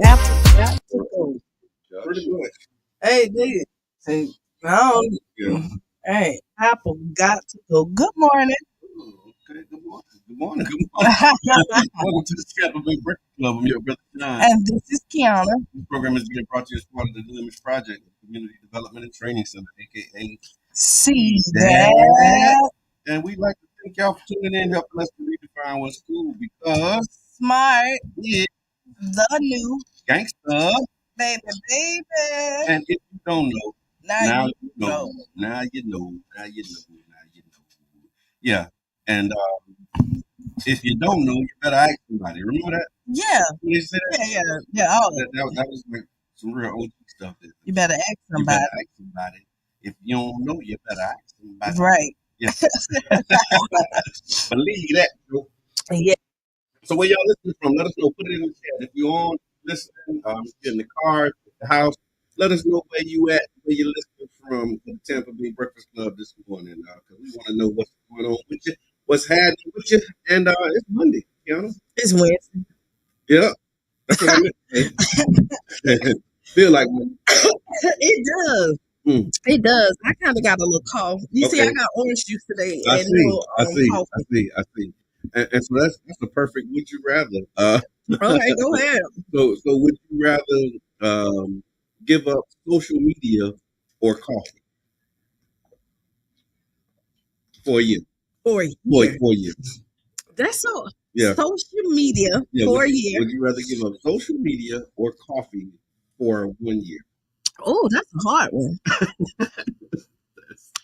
Apple got to go. Pretty much. Hey, dude. Hey, no. Yeah. Hey, Apple got to go. Good morning. Okay. Good morning. Good morning. Good morning. Welcome to the Tampa Bay Breakfast Club. I'm your brother John. And this is Kiana. This program is being brought to you as part of the Image Project, Community Development and Training Center, aka See that? And we'd like to thank y'all for tuning in, helping us to redefine what's cool because Smart, it's the new gangsta. baby. And if you don't know, Now you know. know. Now you know. Now you know. Yeah. And if you don't know, you better ask somebody. Remember that? Yeah. When they said that? Yeah. Oh, That was like some real OG stuff. you better ask You somebody. better ask somebody. If you don't know, you better ask somebody. Right. Yeah. Believe that. Bro. Yeah. So where y'all listening from? Let us know. Put it in the chat. If you're on listening, if you're in the car, at the house, let us know where you at, where you're listening from to the Tampa Bay Breakfast Club this morning, because we want to know what's going on with you, what's happening with you, and it's Monday, Kiana. It's Wednesday. Yeah, that's what I meant. Feel like Monday. It does. It does. I kind of got a little cough. You see, I got orange juice today. I and see. coffee. I see. And so that's the perfect would you rather. Okay, go ahead. So would you rather give up social media or coffee for a year? For a year. For a year. That's so. Yeah. Social media for a year. Would you rather give up social media or coffee for 1 year? Oh, that's a hard one.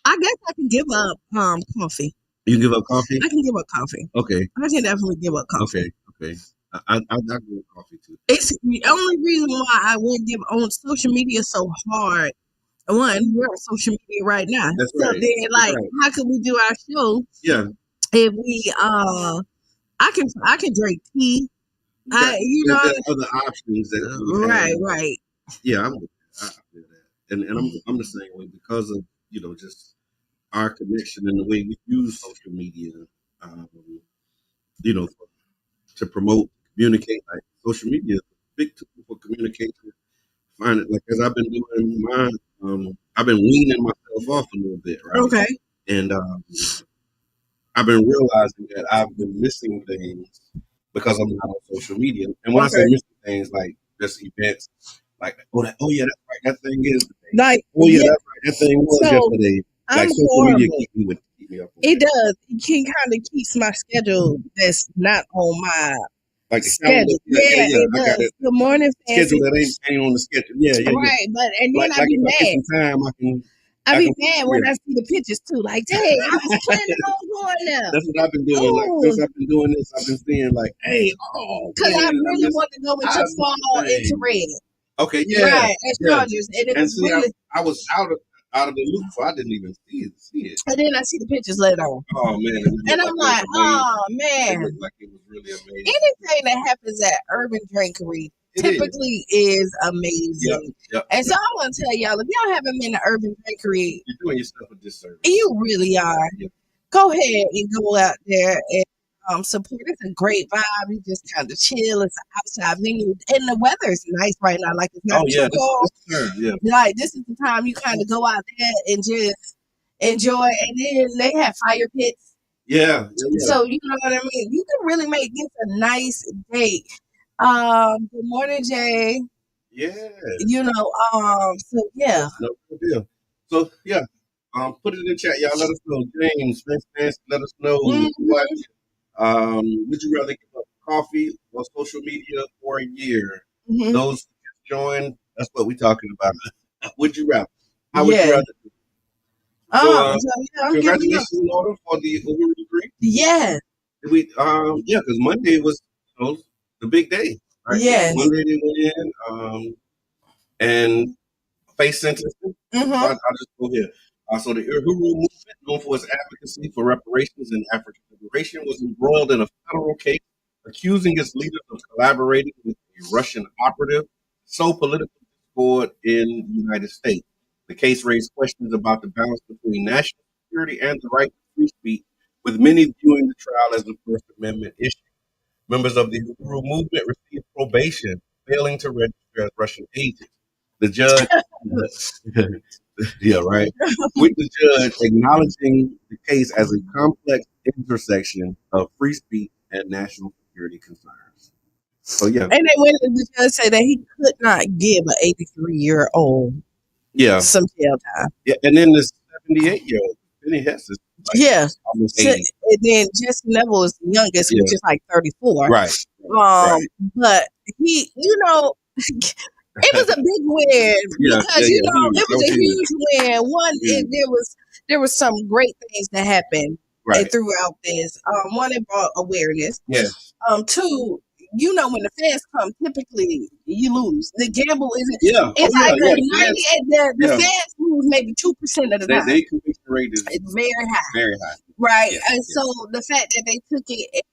I guess I can give up coffee. You give up coffee? I can give up coffee. Okay. I can definitely give up coffee. Okay. I go with coffee too. It's the only reason why I wouldn't give on social media so hard. One, we're on social media right now. That's so right. then, how can we do our show? Yeah. If we I can drink tea. There's other options that right. Yeah, I feel that, and I'm the same way because of just our connection and the way we use social media, to promote, communicate. Like social media is a big tool for communication. Find it like as I've been doing mine, I've been weaning myself off a little bit, right? Okay. And I've been realizing that I've been missing things because I'm not on social media. And when I say missing things, like just events, like yeah, that's right, that thing is today. Like that's right, that thing was yesterday. Like social media keep me up. It does. It can kind of keeps my schedule that's not on my schedule. Yeah, it does. Good morning, schedule that ain't on the schedule. Yeah. Right, but and then I be mad. I be mad when I see the pictures too. Like, dang, I was planning on going there. That's what I've been doing. Like since I've been doing this, I've been seeing like, hey, because I really want to go into fall into red. Okay, yeah, right, at Chargers, and it was really. I was out of the loop, so I didn't even see it. And then I see the pictures later on. Oh man! And I'm like, oh man! It looked like it was really amazing. Anything that happens at Urban Drinkery typically is amazing. Yep. And so I want to tell y'all, if y'all haven't been to Urban Drinkery, you're doing yourself a disservice. You really are. Yep. Go ahead and go out there and support. It's a great vibe. You just kind of chill. It's an outside venue, and the weather is nice right now. Like it's not too cold. Like this is the time you kind of go out there and just enjoy. And then they have fire pits. Yeah. So you know what I mean. You can really make this a nice day. Good morning, Jay. Yeah. So yeah. No good deal. So yeah. Put it in the chat, y'all. Let us know. James, let us know. Would you rather give up coffee or social media for a year? Those who just joined, that's what we're talking about. Would you rather? How would you rather do? Congratulations, Laura, for the overall degree. Yeah. Because Monday was the big day. Right? Yes. Monday they went in and face sentencing. I'll just go here. So the Uhuru movement, known for its advocacy for reparations and African liberation, was embroiled in a federal case accusing its leaders of collaborating with a Russian operative, so political discord in the United States. The case raised questions about the balance between national security and the right to free speech, with many viewing the trial as a First Amendment issue. Members of the Uhuru movement received probation failing to register as Russian agents. The judge, yeah, right, with the judge acknowledging the case as a complex intersection of free speech and national security concerns. So yeah, And they went and the judge said that he could not give an 83-year-old yeah, some jail time. yeah, and then this 78-year-old Penny Hess is like Yeah. almost So, 80. and then Jesse Neville is the youngest, Yeah. which is like 34. Right. Right. But he, it was a big win Yeah, because yeah, yeah. it was a huge win. One, Huge. there was some great things that happened Right. throughout this. One, it brought awareness. Yes. Two, when the fans come, typically you lose. The gamble isn't. Yeah. It's Oh, yeah, like yeah, a 90. The yeah. fans lose maybe 2% of the time. Their conviction rate is It's very high. very high. Right. Yeah, And so the fact that they took it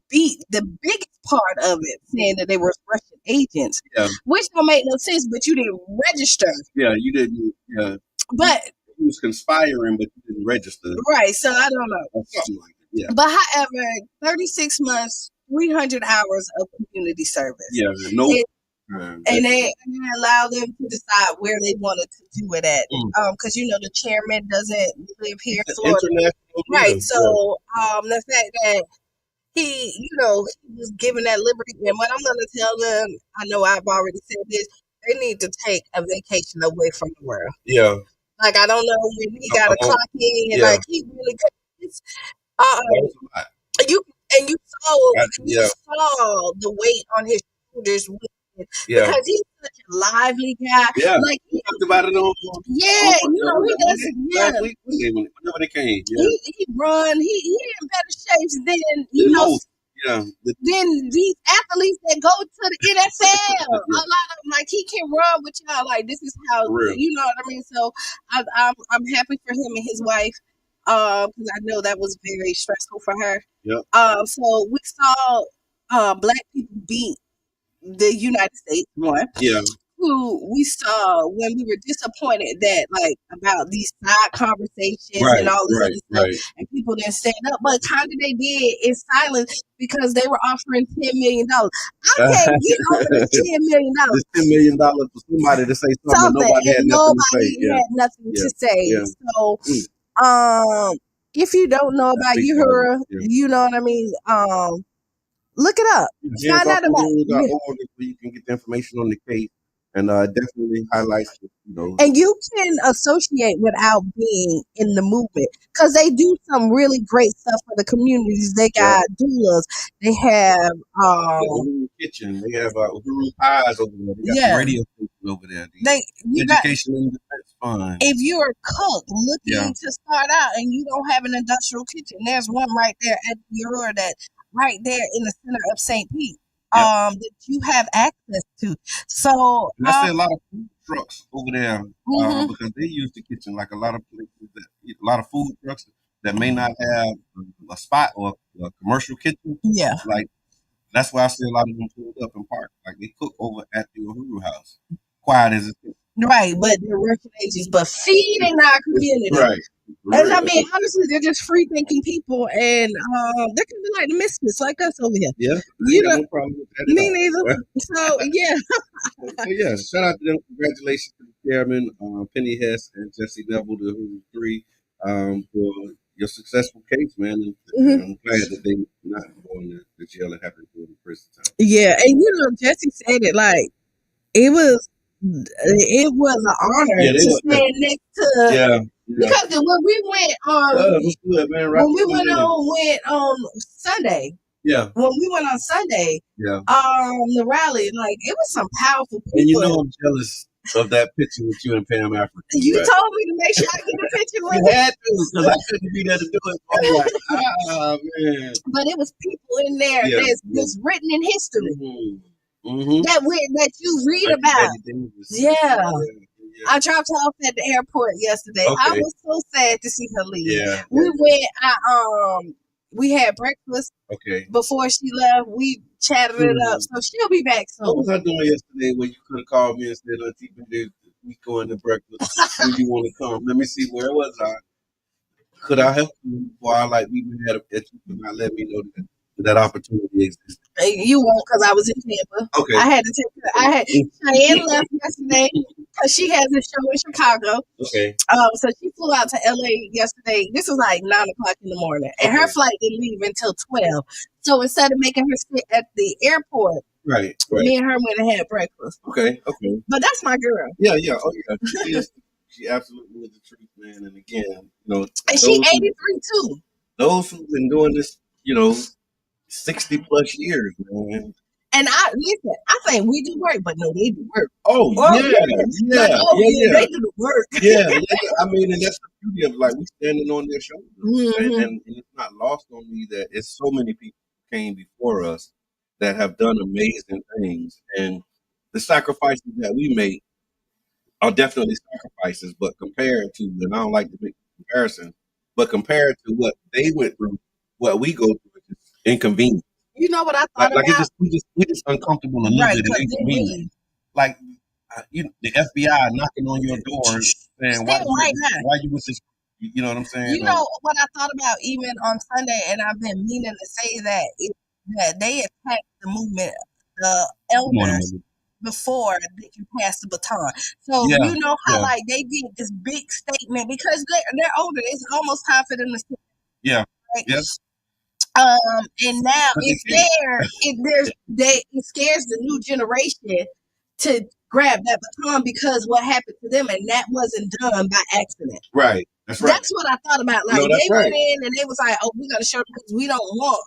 beat the biggest part of it, saying that they were Russian agents, Yeah. which don't make no sense, but you didn't register. Yeah, you didn't. Yeah. But he was conspiring, but you didn't register. right. So I don't know. Or something like that. Yeah. But however, 36 months, 300 hours of community service. Yeah. No. And they allow them to decide where they wanted to do it at. Because the chairman doesn't live here in Florida. Right. So the fact that he was given that liberty, and what I'm gonna tell them, I know I've already said this, they need to take a vacation away from the world. Yeah. Like I don't know when he got a clock in, and like he really could. You saw the weight on his shoulders because he's such a lively guy. Yeah, like we talked about it on. He does. Last week, whenever they came, he run. He in better shape than than these athletes that go to the NFL. A lot of them, like he can run with y'all. Like this is how you know what I mean. So I'm happy for him and his wife. Because I know that was very stressful for her. Yeah. So we saw black people beat the United States one. Yeah. Who we saw when we were disappointed that about these side conversations and all this other stuff, and people didn't stand up. But kind of they did in silence because they were offering $10 million. I can't get over the $10 million. $10 million for somebody to say something. Nobody had nothing to say. Yeah. So, if you don't know about Uhura, you know what I mean. Look it up. Find out about it. Where you can get the information on the case. And definitely highlights, And you can associate without being in the movement because they do some really great stuff for the communities. They got doulas. They have Uhuru Kitchen. They have Uhuru Pies over there. They got the radio station over there. Education and Defense Fund. If you're a cook looking to start out and you don't have an industrial kitchen, there's one right there at Uhuru that right there in the center of St. Pete. That you have access to. So I see a lot of food trucks over there because they use the kitchen like a lot of places a lot of food trucks that may not have a spot or a commercial kitchen. Yeah. Like that's why I see a lot of them pulled up in park. Like they cook over at the Uhuru house. Quiet as it is. Right, but they're Russian agents, but feeding our community. Right. And I mean, honestly, they're just free thinking people, and they're kind of like the misfits, like us over here. Yeah, no problem with that. Me neither. So yeah. Shout out to them. Congratulations to the chairman, Penny Hess and Jesse Neville, the Who 3, for your successful case, man. And I'm glad that they not going to jail and having to go to prison time. Yeah, and Jesse said it like it was an honor to stand next to. Because when we went on Sunday. Yeah. When we went on Sunday. Yeah. The rally, it was some powerful people. And I'm jealous of that picture with you and Pam Africa. You told me to make sure I get a picture with you. You had to, because I couldn't be there to do it. I was like, man. But it was people in there that's written in history. That you read about. Yeah. I dropped her off at the airport yesterday. I was so sad to see her leave. Yeah. We went. We had breakfast. Before she left, we chatted it up. So she'll be back soon. What was I doing yesterday when you could have called me and said, "Auntie, we going to breakfast. Do you want to come?" Let me see, where was I? Could I help you before I be mad if you could not let me know that? that opportunity existed. You won't because I was in Tampa. Okay. I had to take her. Cheyenne left yesterday because she has a show in Chicago. Okay. So she flew out to LA yesterday. This was like 9 o'clock in the morning, and her flight didn't leave until 12. So instead of making her sit at the airport, right. me and her went and had breakfast. Okay. But that's my girl. Yeah. Oh yeah. She absolutely is the truth, man. And again, and she 83 too. Those who've been doing this, 60 plus years, man. And I think we do work, but no, they do work. Oh, yeah. They do the work. Yeah. I mean, and that's the beauty of we standing on their shoulders. Mm-hmm. And it's not lost on me that it's so many people who came before us that have done amazing things. And the sacrifices that we make are definitely sacrifices, but compared to, and I don't like to make comparisons, but compared to what they went through, what we go through is inconvenient. You know what I thought about? We just uncomfortable a little bit and inconvenient. Like the FBI knocking on your door saying, "Why you with this?" You know what I'm saying? You know what I thought about even on Sunday, and I've been meaning to say that they attacked the movement, the elders, before they can pass the baton. So you know how they did this big statement because they're older. It's almost time for them to sit. Yeah. Right? Yes. And now it scares the new generation to grab that baton because what happened to them, and that wasn't done by accident. Right. That's right. That's what I thought about. Like they went in and they was like, "Oh, we're gonna show them because we don't want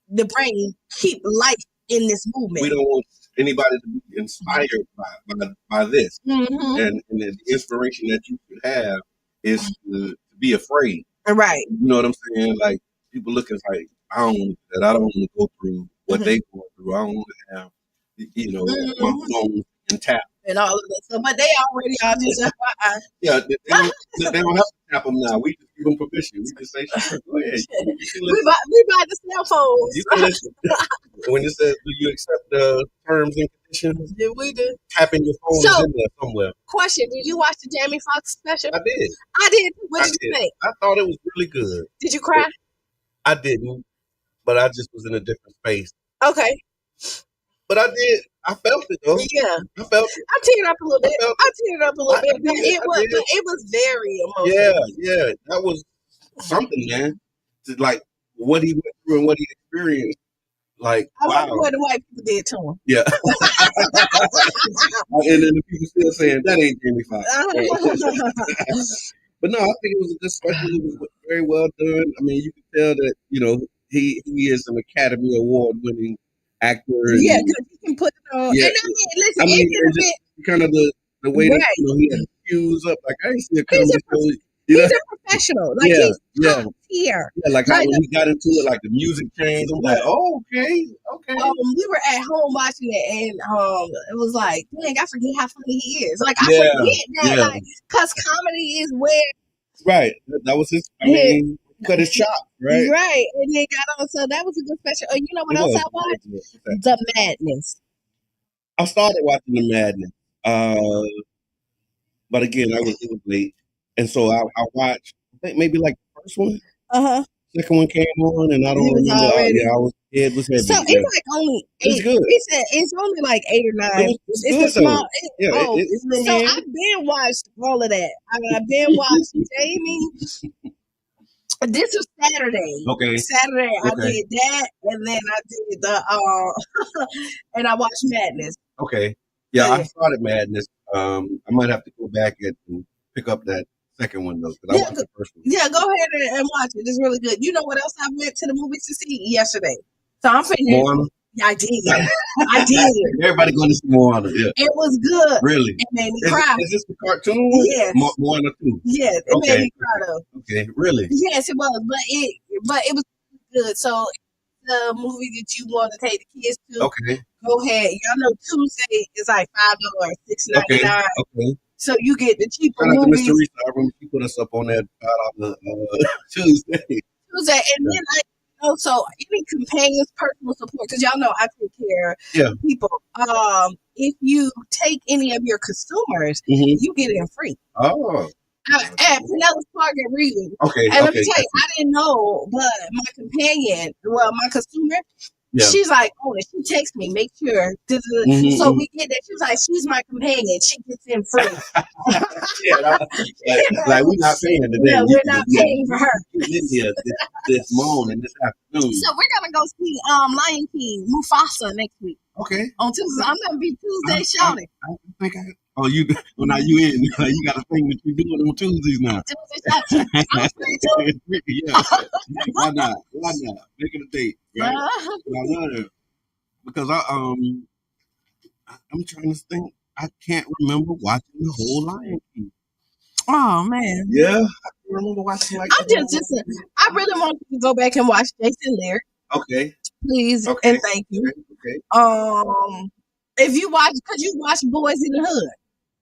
the brain keep life in this movement. We don't want anybody to be inspired by this, and the inspiration that you should have is to be afraid. Right. You know what I'm saying? Like people looking like, I don't want that. I don't want to go through what they go through. I don't want to have, my phone intact and all of that stuff. But they already are just yeah. They don't have to tap them now. We just give them permission. We just say, sure, go ahead. We buy the cell phones. When it says, do you accept the terms and conditions? Yeah, we do. Tapping your phone is in there somewhere. Question: did you watch the Jamie Foxx special? I did. I did. What did you think? I thought it was really good. Did you cry? I didn't, but I just was in a different space. Okay. But I did. I felt it though. Yeah. I felt it. I teared up a little bit. It was very emotional. Yeah. That was something, man. To what he went through and what he experienced. Like, I wonder what the white people did to him. Yeah. And then the people still saying that ain't Jamie Foxx. But no, I think it was a good special. It was very well done. I mean, you can tell that, he is an Academy Award winning actor. Yeah, because he can put it on. Yeah. And listen, kind of the way that he had fuse up. Like I ain't see a comedy show. He's a professional. Like he's top tier. Yeah, like how when he got into it, like the music changed. I'm like, oh, okay. We were at home watching it, and it was like, dang, I forget how funny he is. Like I forget that, because comedy is where. Right, that was his. I mean, cut his chop, right? Right, and they got on. So that was a good special. You know what else I watched? The Madness. I started watching The Madness, but again, it was late. And so I watched, I think maybe like the first one. Second one came on, and I don't remember. It was heavy. So it's like only 8. It's good. It's only like 8 or 9. It's a small. It's really. So I've been watched all of that. I've been watched Jamie. This was Saturday. Okay. Saturday I did that, and then I did the and I watched Madness. Okay. Yeah, I started Madness. I might have to go back and pick up that second one though, because I watched the first one. Yeah, go ahead and watch it. It's really good. You know what else I went to the movies to see yesterday? So I'm finished. Moana? Yeah, I did. I did. Everybody going to see Moana. Yeah. It was good. Really? It made me cry. Is this the cartoon one? Yes. Moana 2? Yes, it made me cry though. Okay, really? Yes, it was. But it was good. So the movie that you want to take the kids to, go ahead. Y'all know Tuesday is like $5, $6.99. Okay. So you get the cheaper movies. Mr. Risa, I remember she put us up on that Tuesday. And then so any companions, personal support, because y'all know I take care of people. If you take any of your consumers, you get in free. Oh. At Pinellas Park at Reading. Okay. And let me tell you, I didn't know, but my companion, my consumer, she's like, oh, and she texts me, make sure. So we get that. She's like, she's my companion. She gets in free. Like we're not paying today. Yeah, we're not paying for her. In here this morning, this afternoon. So we're gonna go see Lion King Mufasa next week. Okay. On Tuesday, I'm gonna be Tuesday shouting. I think now you in. You got a thing that you doing on Tuesdays now. Tuesday I'm free too. Yeah. Why not? Make it a date. Right? I love it because I'm trying to think. I can't remember watching the whole Lion King. Oh man. Yeah, I can't remember watching like. I really want to go back and watch Jason Lear. Okay. Please and thank you. Okay. If you could you watch Boys in the Hood?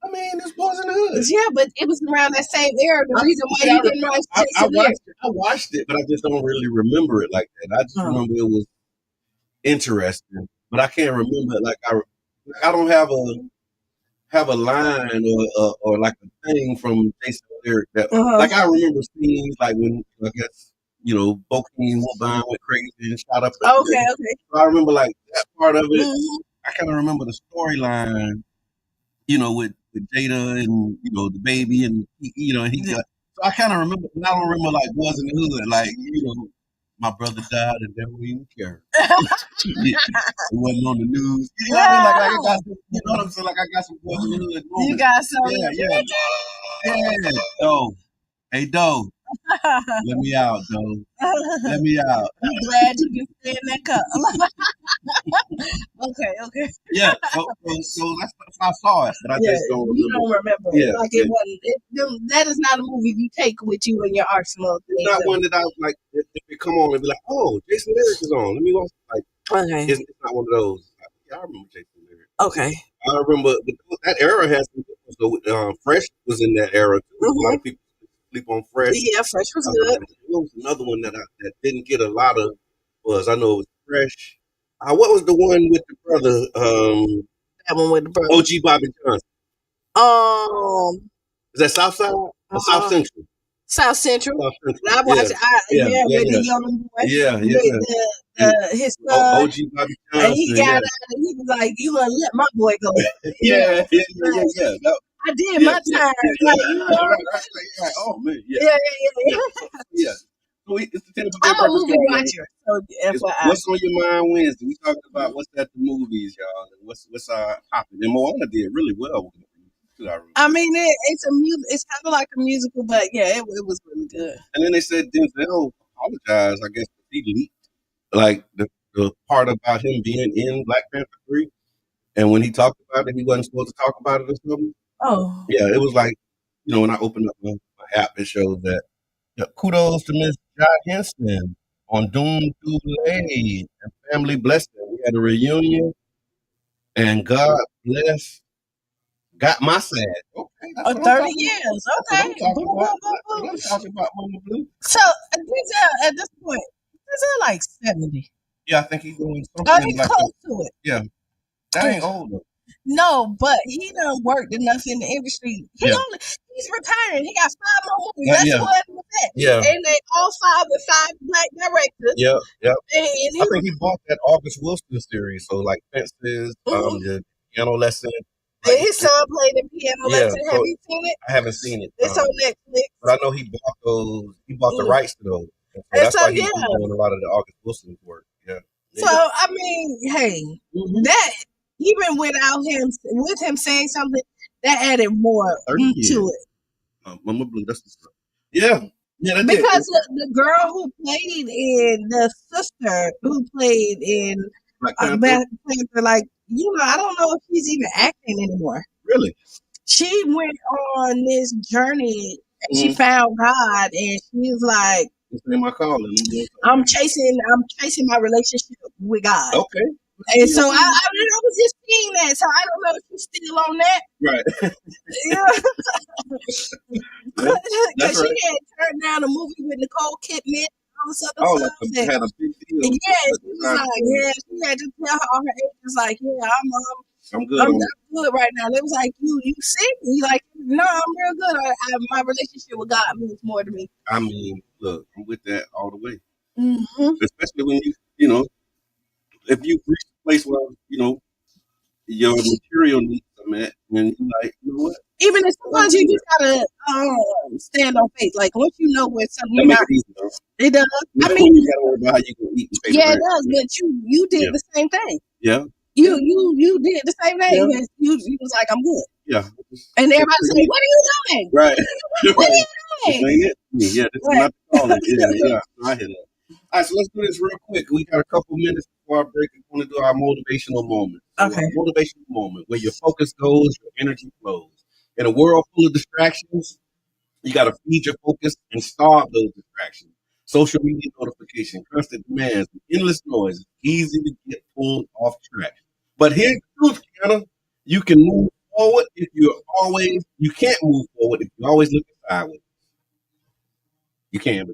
I mean, there's Boys in the Hood. Yeah, but it was around that same era. The reason why you didn't watch Jason Lear. I watched it, but I just don't really remember it like that. I just remember it was interesting, but I can't remember it like I don't have a line or like a thing from Jason Lear that like I remember scenes like when I guess Bokeem Woodbine went crazy and shot up. Okay. So I remember like that part of it. Mm-hmm. I kind of remember the storyline, with Jada and the baby and he got. So I kind of remember, but I don't remember like Boys in the Hood, like my brother died and never even cared. It wasn't on the news. You know what I mean? Like I got some, you know what I'm saying? Like I got some Boys in the Hood moments. You got some. Yeah. Doe. Hey, Doe. Let me out, Doe. Let me out. I'm glad you can stay in that cup. Okay. Yeah. So that's I saw it, but I just don't remember. You don't remember. Yeah. Like it wasn't. That is not a movie you take with you in your arsenal. It's not one that I like. If it come on and be like, oh, Jason Lyric is on. Let me watch. Like, it's not one of those. I remember Jason Lyric. Okay. I remember that era has some. So Fresh was in that era too. Mm-hmm. A lot of people sleep on Fresh. Yeah, Fresh was good. There was another one that didn't get a lot of buzz. I know it was Fresh. What was the one with the brother? That one with the brother. OG Bobby Johnson. Is that South Side or South Central? South Central. I watched with the young boy. His son. OG Bobby Johnson. And he got out and he was like, "You gonna let my boy go?" Yeah. I did my time. Like, right. Oh man, yeah. So it's the Tampa Bay I'm a movie watcher. So FYI. What's on your mind Wednesday? We talked about what's at the movies, y'all. What's popping? And Moana did really well. I mean, it's a music. It's kind of like a musical, but yeah, it was really good. And then they said Denzel apologized. I guess he leaked like the part about him being in Black Panther 3, and when he talked about it, he wasn't supposed to talk about it or something. Oh, yeah, it was like when I opened up my app, it showed that. Kudos to Miss Jai Henson on Doom Doolay and Family Blessing. We had a reunion, and God bless. Got my sad. Okay, 30 years. Okay. I'm talking about Mama Blue. So at this point, is it like 70? Yeah, I think he's doing something. He's close to it. Yeah, that ain't old though. No, but he done worked enough in the industry. He's retiring. He got 5 more movies. That's what it was at. Yeah. And they all 5 with 5 black directors. Yeah. And I think he bought that August Wilson series. So like Fences, the piano lesson. Like, his son played the piano lesson. Have you seen it? I haven't seen it. It's on Netflix. But I know he bought those. He bought the rights to those. So that's why he's doing a lot of the August Wilson work. Yeah. So I mean, hey, that. Even without him saying something, that added more to it. Mama Blue, that's the stuff. Yeah. Yeah, because the girl who played in the sister who played in Black Panther, like I don't know if she's even acting anymore. Really? She went on this journey and she found God, and she's like, "This ain't my calling. I'm chasing my relationship with God." Okay. And so I was just seeing that, so I don't know if she's still on that. Right. Because she had turned down a movie with Nicole Kidman, all this other stuff. Like had a big deal. Yeah, she was like, she had to tell all her agents, like, I'm good. I'm good right now. They was like, you sick? You like, No, I'm real good. My relationship with God means more to me. I mean, look, I'm with that all the way. Mm-hmm. Especially when you know, if you reach a place where your material needs are met, and you like, you know what? Even if sometimes you just gotta stand on faith. Like once you know where something you're That make not, it easy, though. it does. I When mean, you gotta worry about how you can eat and pay the yeah, it rent. does. But you did Yeah, the same thing. yeah, You did the same yeah, thing. You was like, I'm good. yeah. And Take everybody care of say, me. what are you doing? Right, What are right. you This doing? ain't it. Yeah, this is Right. not the calling. Yeah, yeah. I hear that. All right, so let's do this real quick. We got a couple minutes before our break. We want to do our motivational moment. So, Okay. motivational moment where your focus goes, your energy flows. In a world full of distractions, you got to feed your focus and starve those distractions. Social media notification, constant demands, endless noise. It's easy to get pulled off track. But here's the truth, Kiana. You can move forward if you can't move forward if you're always looking sideways. You can.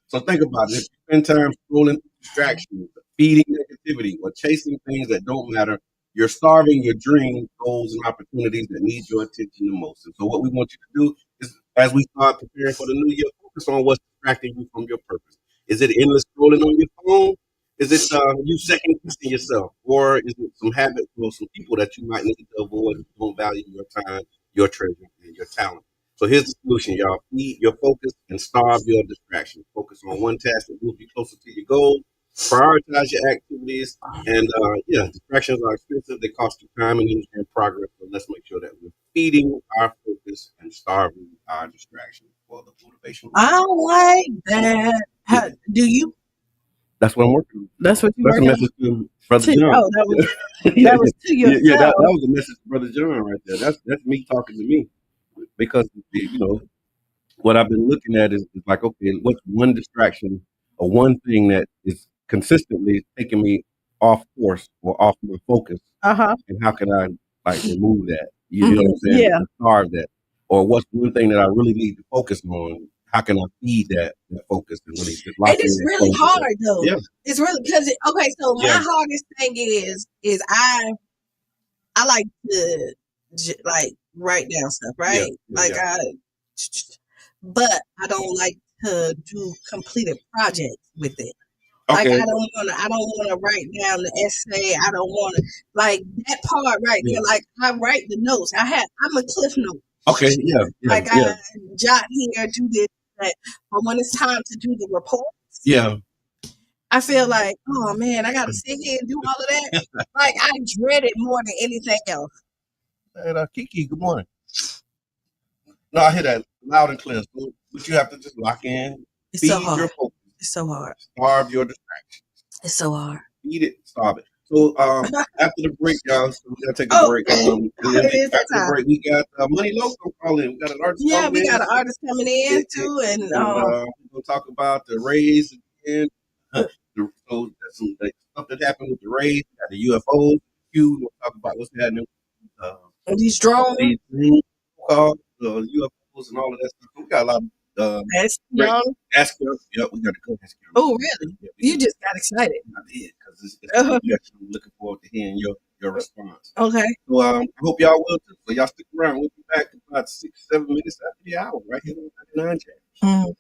So think about it. If you spend time scrolling distractions, feeding negativity, or chasing things that don't matter, you're starving your dreams, goals, and opportunities that need your attention the most. And so, what we want you to do is, as we start preparing for the new year, focus on what's distracting you from your purpose. Is it endless scrolling on your phone? Is it you second guessing yourself, or is it some habits or some people that you might need to avoid who don't value your time, your treasure, and your talent? So here's the solution, y'all. Feed your focus and starve your distractions. Focus on one task that moves you closer to your goal. Prioritize your activities. And yeah, distractions are expensive. They cost you time and energy and progress. But let's make sure that we're feeding our focus and starving our distractions for the motivation. I like that. How, do you? That's what I'm working on. That's what you That's a working on? message to Brother John. Oh, Yeah, that was to yeah, yourself. that was a message to Brother John right there. That's me talking to me. Because, what I've been looking at is like, okay, what's one distraction or one thing that is consistently taking me off course or off my focus, Uh-huh. and how can I like remove that? You know what I'm saying? Yeah. Starve that, or what's one thing that I really need to focus on? How can I feed that focus and really just lock And in it's and really focus? hard though. Yeah, It's really because okay, so my yeah, hardest thing is I like to like write down stuff, yeah, right? yeah, Like yeah. but I don't like to do completed projects with it. Like Okay, I don't wanna write down the essay. I don't wanna like that part right yeah, there. Like I write the notes. I'm a cliff note. okay, yeah, yeah, Like yeah, I jot here, do this, that. But when it's time to do the reports, yeah. I feel like, oh man, I gotta sit here and do all of that. Like I dread it more than anything else. And Kiki, good morning. No, I hear that loud and clear. So, but you have to just lock in, It's so feed your hard. focus, It's so hard. starve your distraction. It's so hard. Eat it, starve it. So after the break, y'all, so we gotta take a Oh, break. And then it is that after the time. break, we got Money Loco calling. We got an artist Yeah, calling we got in. an artist coming in too, and We're gonna talk about the Rays again. So that's some stuff that happened with the Rays. We got the UFOs. We'll talk about what's happening. Uh, these drones. these drones, UFOs, and all of that stuff. We got a lot of That's great young. ask him. Yep, we got to go ask him. Oh, really? Yeah, You just got excited. I did because it's I'm looking forward to hearing your response. Okay. So I hope y'all will too. So y'all stick around. We'll be back in about 6-7 minutes after the hour, right here on 99 Jams.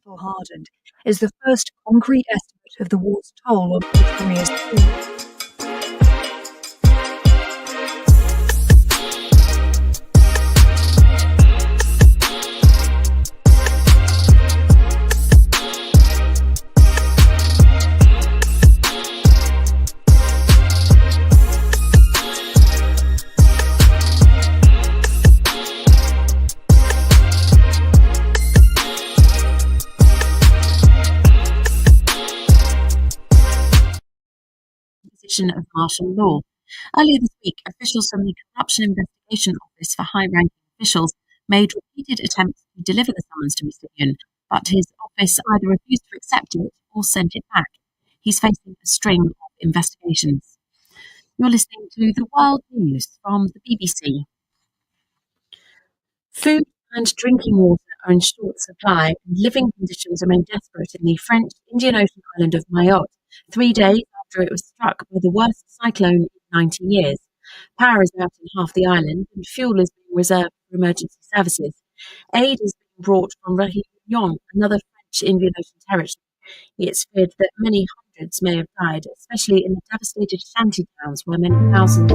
Battle hardened is the first concrete estimate of the war's toll on North Korea's people. Of martial law. Earlier this week, officials from the Corruption Investigation Office for high-ranking officials made repeated attempts to deliver the summons to Mr. Yoon, but his office either refused to accept it or sent it back. He's facing a string of investigations. You're listening to the World News from the BBC. Food and drinking water are in short supply, and living conditions remain desperate in the French Indian Ocean island of Mayotte, 3 days after it was struck by the worst cyclone in 90 years. Power is out in half the island, and fuel is being reserved for emergency services. Aid is being brought from Réunion, another French Indian Ocean territory. It's feared that many hundreds may have died, especially in the devastated shanty towns where many thousands.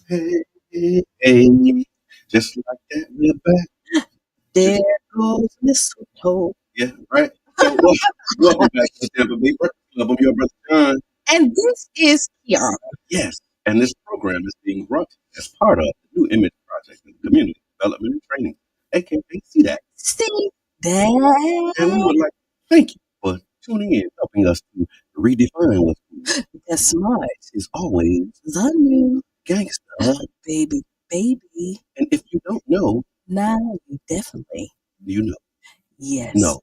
Hey, hey, just like that, we're back. There goes mistletoe. Yeah, right. So, welcome back to the Tampa Bay Breakfast Club. I'm your brother John. And this is Kiara. Yes, and this program is being brought to you as part of the New Image Project in Community Development and Training, aka CDAC. See that? And we would like to thank you for tuning in, helping us to redefine what's cool. The smart Is always the new gangster. baby. And if you don't know, Now you definitely. you know. Yes. No.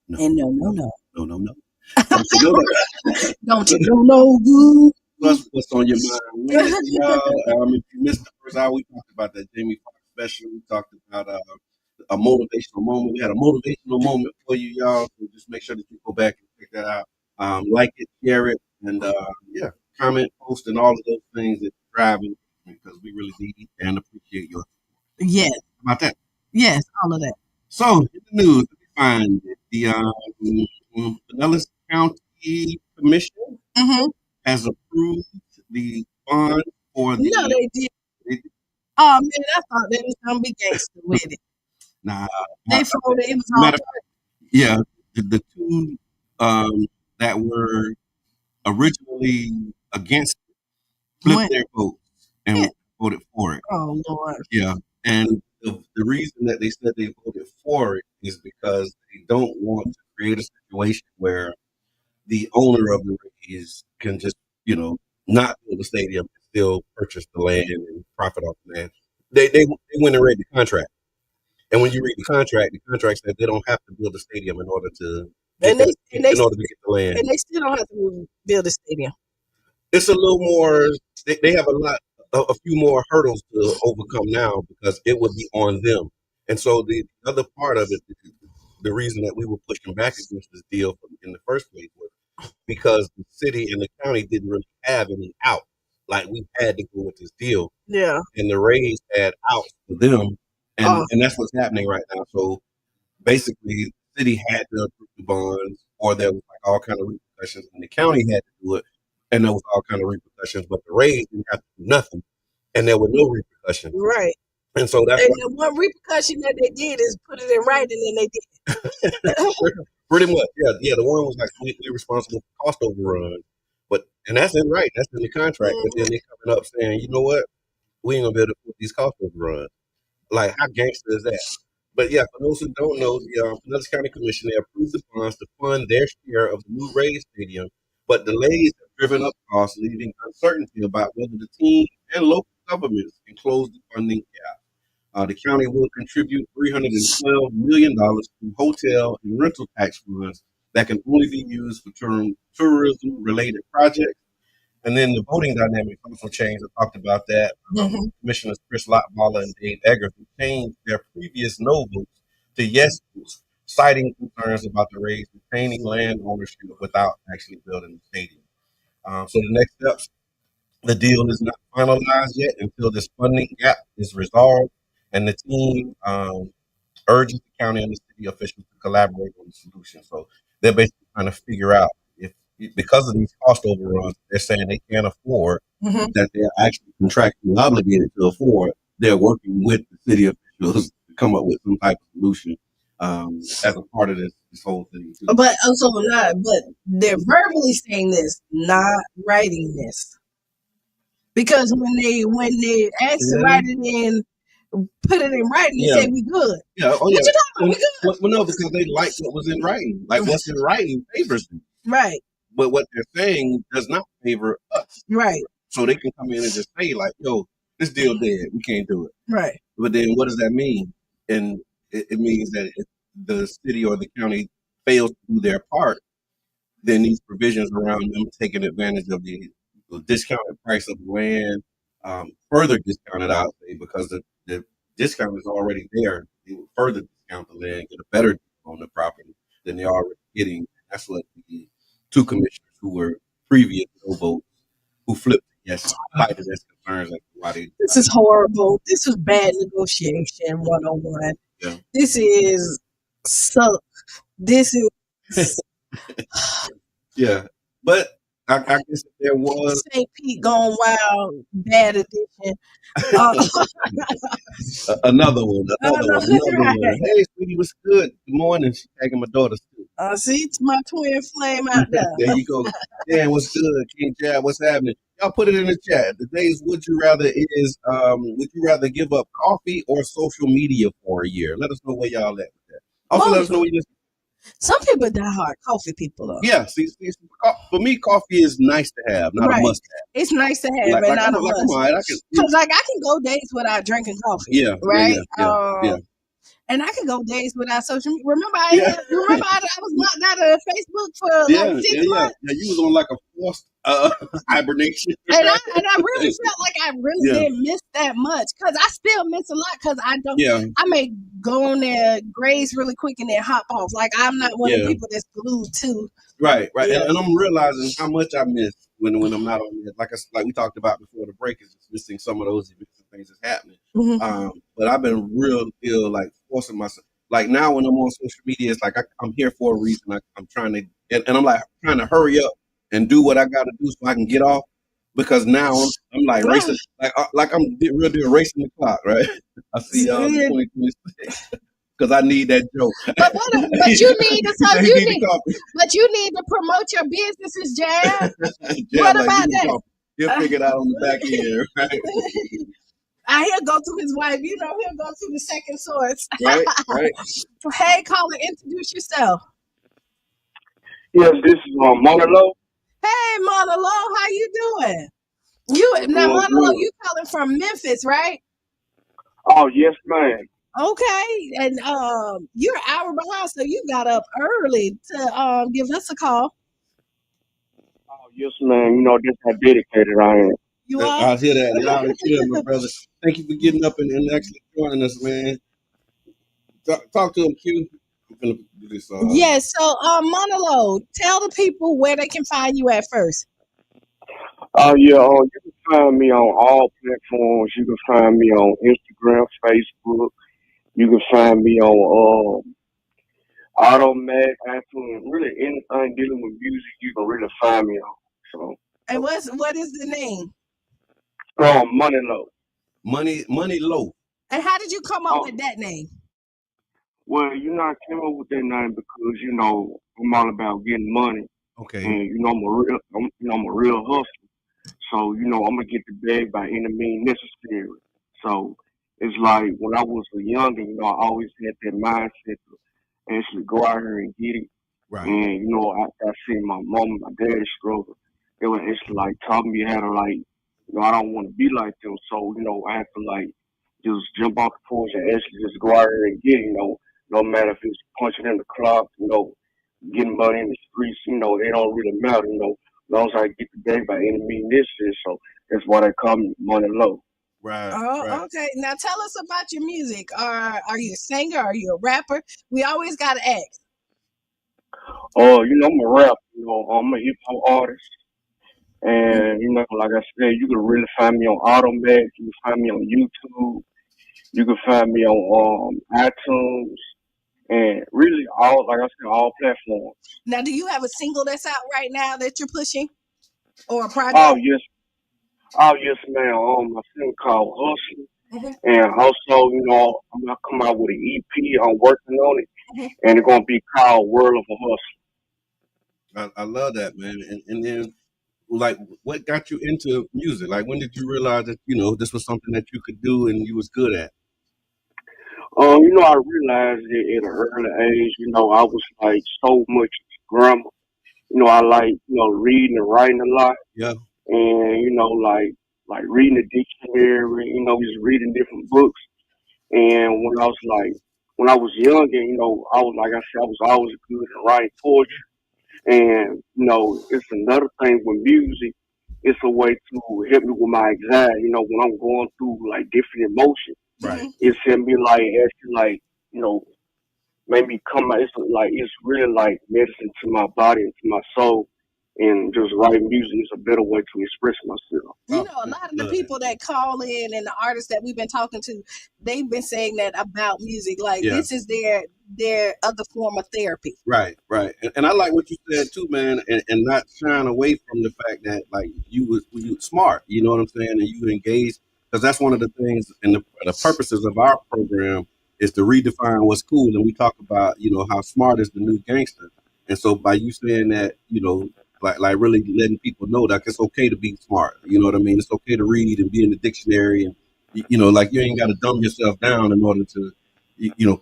And no. No. Don't you know that? Don't you know good? Plus, what's on your mind Wednesday, y'all? If you missed the first hour, we talked about that Jamie Foxx special. We talked about a motivational moment. We had a motivational moment for you, y'all. So just make sure that you go back and check that out. Like it, share it, and yeah, comment, post, and all of those things that you're driving because we really need and appreciate your support. Yes. How about that? Yes, all of that. So, in the news, we find that the Pinellas County Commission has approved the bond for the. No, they did. Oh man, I thought they was gonna be gangster with it. Nah, They folded. It was all matter, yeah, the two that were originally against it flipped their votes and voted for it. Oh Lord. Yeah, and the reason that they said they voted for it is because they don't want to create a situation where the owner of the Rays can just, not build a stadium and still purchase the land and profit off the land. They went and read the contract. And when you read the contract says they don't have to build a stadium in order to get the land. And they still don't have to build a stadium. It's a little more. They have a few more hurdles to overcome now because it would be on them. And so the other part of it, the reason that we were pushing back against this deal in the first place was because the city and the county didn't really have any out. Like we had to go with this deal. Yeah. And the Rays had outs for them. And that's what's happening right now. So basically the city had to approve the bonds or there was like all kind of repercussions and the county had to do it and there was all kind of repercussions, but the Rays didn't have to do nothing and there were no repercussions. Right. And so that's the one repercussion that they did is put it in writing and they did. Pretty much, yeah. The one was like we're responsible for cost overrun, and that's in right, that's in the contract. But then they coming up saying, you know what, we ain't gonna be able to put these cost overruns. Like how gangster is that? But yeah, for those who don't know, the Pinellas County Commission they approved the bonds to fund their share of the new Rays Stadium, but delays have driven up costs, leaving uncertainty about whether the team and local governments can close the funding gap. The county will contribute $312 million to hotel and rental tax funds that can only be used for tourism-related projects. And then the voting dynamics also changed. I talked about that. Commissioners Chris Lottballer and Dave Eggers changed their previous no votes to yes votes, citing concerns about the Rays retaining land ownership without actually building the stadium. So the next steps, the deal is not finalized yet until this funding gap is resolved, and the team urges the county and the city officials to collaborate on the solution. So they're basically trying to figure out if, because of these cost overruns, they're saying they can't afford that they're actually contractually obligated to afford. They're working with the city officials to come up with some type of solution as a part of this whole thing. Too. But they're verbally saying this, not writing this. Because when they asked to write it in, put it in writing, they said we good. Yeah, what you talking about? We good. Well, no, because they like what was in writing. Like what's in writing favors them. Right. But what they're saying does not favor us. Right. So they can come in and just say like, yo, this deal dead. We can't do it. Right. But then what does that mean? And it means that if the city or the county fails to do their part, then these provisions around them taking advantage of the discounted price of land, further discounted, I'll say, because the discount is already there. They will further discount the land, get a better deal on the property than they're already getting. That's what the two commissioners who were previous no votes, who flipped yes, cited as concerns as to why they. This is horrible. This is bad negotiation 101. Yeah. This is so. This is. Yeah, but I guess there was St. Pete Gone Wild, bad edition. another one, another Right. one. Hey, sweetie, what's good? Good morning. She's tagging my daughter too. See, it's my twin flame out there. There you go. Dan, what's good? King Chad, what's happening? Y'all put it in the chat. Today's would you rather is would you rather give up coffee or social media for a year? Let us know where y'all at with that. Also, let us know where you. Some people die hard coffee people though. Yeah, see, for me, coffee is nice to have, not a must have. It's nice to have, and not a must. Because I can go days without drinking coffee. Yeah, right. Yeah. And I can go days without social media. Remember, I was locked out of Facebook for like 6 months. Yeah, you was on like a forced hibernation. And I really felt like I really didn't miss that much because I still miss a lot because I don't. Yeah. I may go on there, graze really quick, and then hop off. Like I'm not one of the people that's glued to. Right. Yeah. And I'm realizing how much I miss when I'm not on there. Like we talked about before the break, is just missing some of those things that's happening. Mm-hmm. But I've been real like forcing myself. Like now when I'm on social media, it's like I'm here for a reason. I'm trying to, and I'm like trying to hurry up and do what I got to do so I can get off. Because now I'm like racing, like I'm real deal racing the clock, right? I see 2026 because I need that joke. But you need to promote your businesses, Jab. What about that? He'll figure it out on the back end, right? He'll go to his wife. He'll go to the second source. Right. Hey, caller, introduce yourself. Yes, this is Monolo. Hey, Monolo, how you doing? Monolo, you calling from Memphis, right? Oh, yes, ma'am. Okay, and you're an hour behind, so you got up early to give us a call. Oh, yes, ma'am. You know, just how dedicated I am. You are? I hear that loud and clear, my brother. Thank you for getting up and actually joining us, man. Talk to him, Q. I'm gonna do this. Yes. So, Monolo, tell the people where they can find you at first. Oh, yeah. You can find me on all platforms. You can find me on Instagram, Facebook. You can find me on Automatic, iTunes. Really, anything dealing with music, you can really find me on. So. And what is the name? Money Low. Money Low. And how did you come up with that name? Well, I came up with that name because I'm all about getting money. Okay. And I'm a real hustler. So I'm gonna get the bag by any means necessary. So it's like when I was a youngin', I always had that mindset to actually go out here and get it. Right. And I seen my mom and my dad struggle. They were actually like taught me how to I don't want to be like them. So I have to just jump off the porch and actually just go out here and get it. No matter if it's punching in the clock, getting money in the streets, it don't really matter, as long as I get the day by any means necessary. So that's why they call me Money Low. Right. Oh, okay. Now tell us about your music. Are you a singer? Are you a rapper? We always gotta ask. I'm a rapper, I'm a hip hop artist. And like I said, you can really find me on Automatic, you can find me on YouTube, you can find me on iTunes. And really, all platforms. Now, do you have a single that's out right now that you're pushing, or a project? Oh yes, ma'am. My single called Hustle, and also, I'm gonna come out with an EP. I'm working on it, and it's gonna be called World of a Hustle. I love that, man. And then, like, what got you into music? Like, when did you realize that this was something that you could do and you was good at? I realized it at an early age. I was like so much grammar. I like reading and writing a lot. Yeah. And like reading the dictionary. Just reading different books. And when I was young, and I was like I said, I was always good at writing poetry. And it's another thing with music. It's a way to help me with my anxiety. When I'm going through like different emotions. Right. It's helped me actually made me come out. It's really like medicine to my body and to my soul. and just writing music is a better way to express myself. You know, a lot of the people that call in and the artists that we've been talking to, they've been saying that about music. Like this is their other form of therapy. Right. And I like what you said too, man, and not shying away from the fact that like you smart, you know what I'm saying, and you engaged, because that's one of the things and the purposes of our program is to redefine what's cool, and we talk about, you know, how smart is the new gangster. And so by you saying that, you know, like really letting people know that it's okay to be smart, you know what I mean? It's okay to read and be in the dictionary, and you know, like you ain't got to dumb yourself down in order to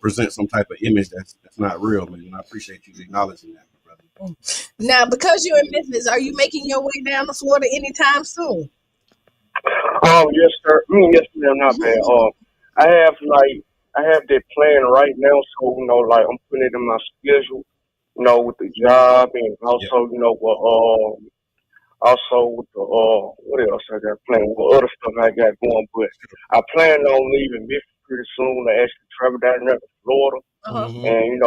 present some type of image that's not real, man. And I appreciate you acknowledging that, my brother. Now, because you're in Memphis, are you making your way down to Florida anytime soon? Oh yes, sir. Yes, ma'am. Not bad. I have I have that plan right now, so like I'm putting it in my schedule. With the job and also also with the what else I got planned? What other stuff I got going? But I plan on leaving Memphis pretty soon to actually travel down there to Florida. And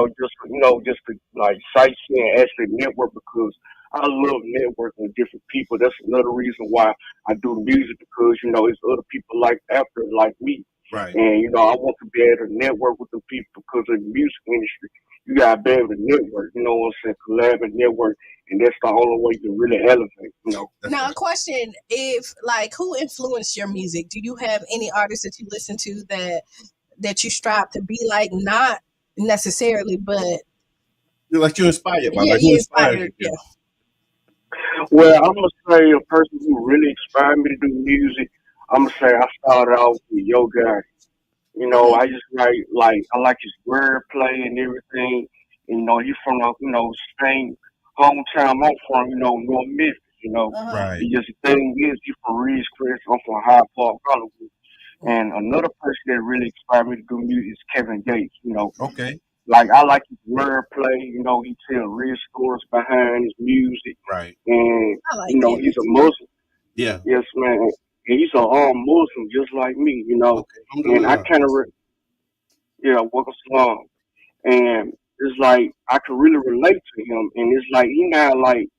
just to like sightsee and actually network, because I love networking with different people. That's another reason why I do music, because it's other people like after like me. Right. And I want to be able to network with the people, because of the music industry, you gotta be able to network. You know what I'm saying? Collab and network, and that's the only way you can really elevate. Now, a question: if like, who influenced your music? Do you have any artists that you listen to that you strive to be like? Not necessarily, but like you're inspired by. Yeah, like, you inspired. Yeah. Well, I'm gonna say a person who really inspired me to do music. I'm gonna say I started out with Yo Gotti. I just I like his wordplay and everything. He's from same hometown I'm from. North Memphis. Right. It's just the thing is, he from Reed's Chris. I'm from Hyde Park, Hollywood. And another person that really inspired me to do music is Kevin Gates. Okay. Like I like his wordplay. He tells real stories behind his music. Right. And I like he's a Muslim. Yeah. Yes, man. And he's a Muslim just like me. Okay. And I kind of welcome salam. And it's like I can really relate to him. And it's like he not like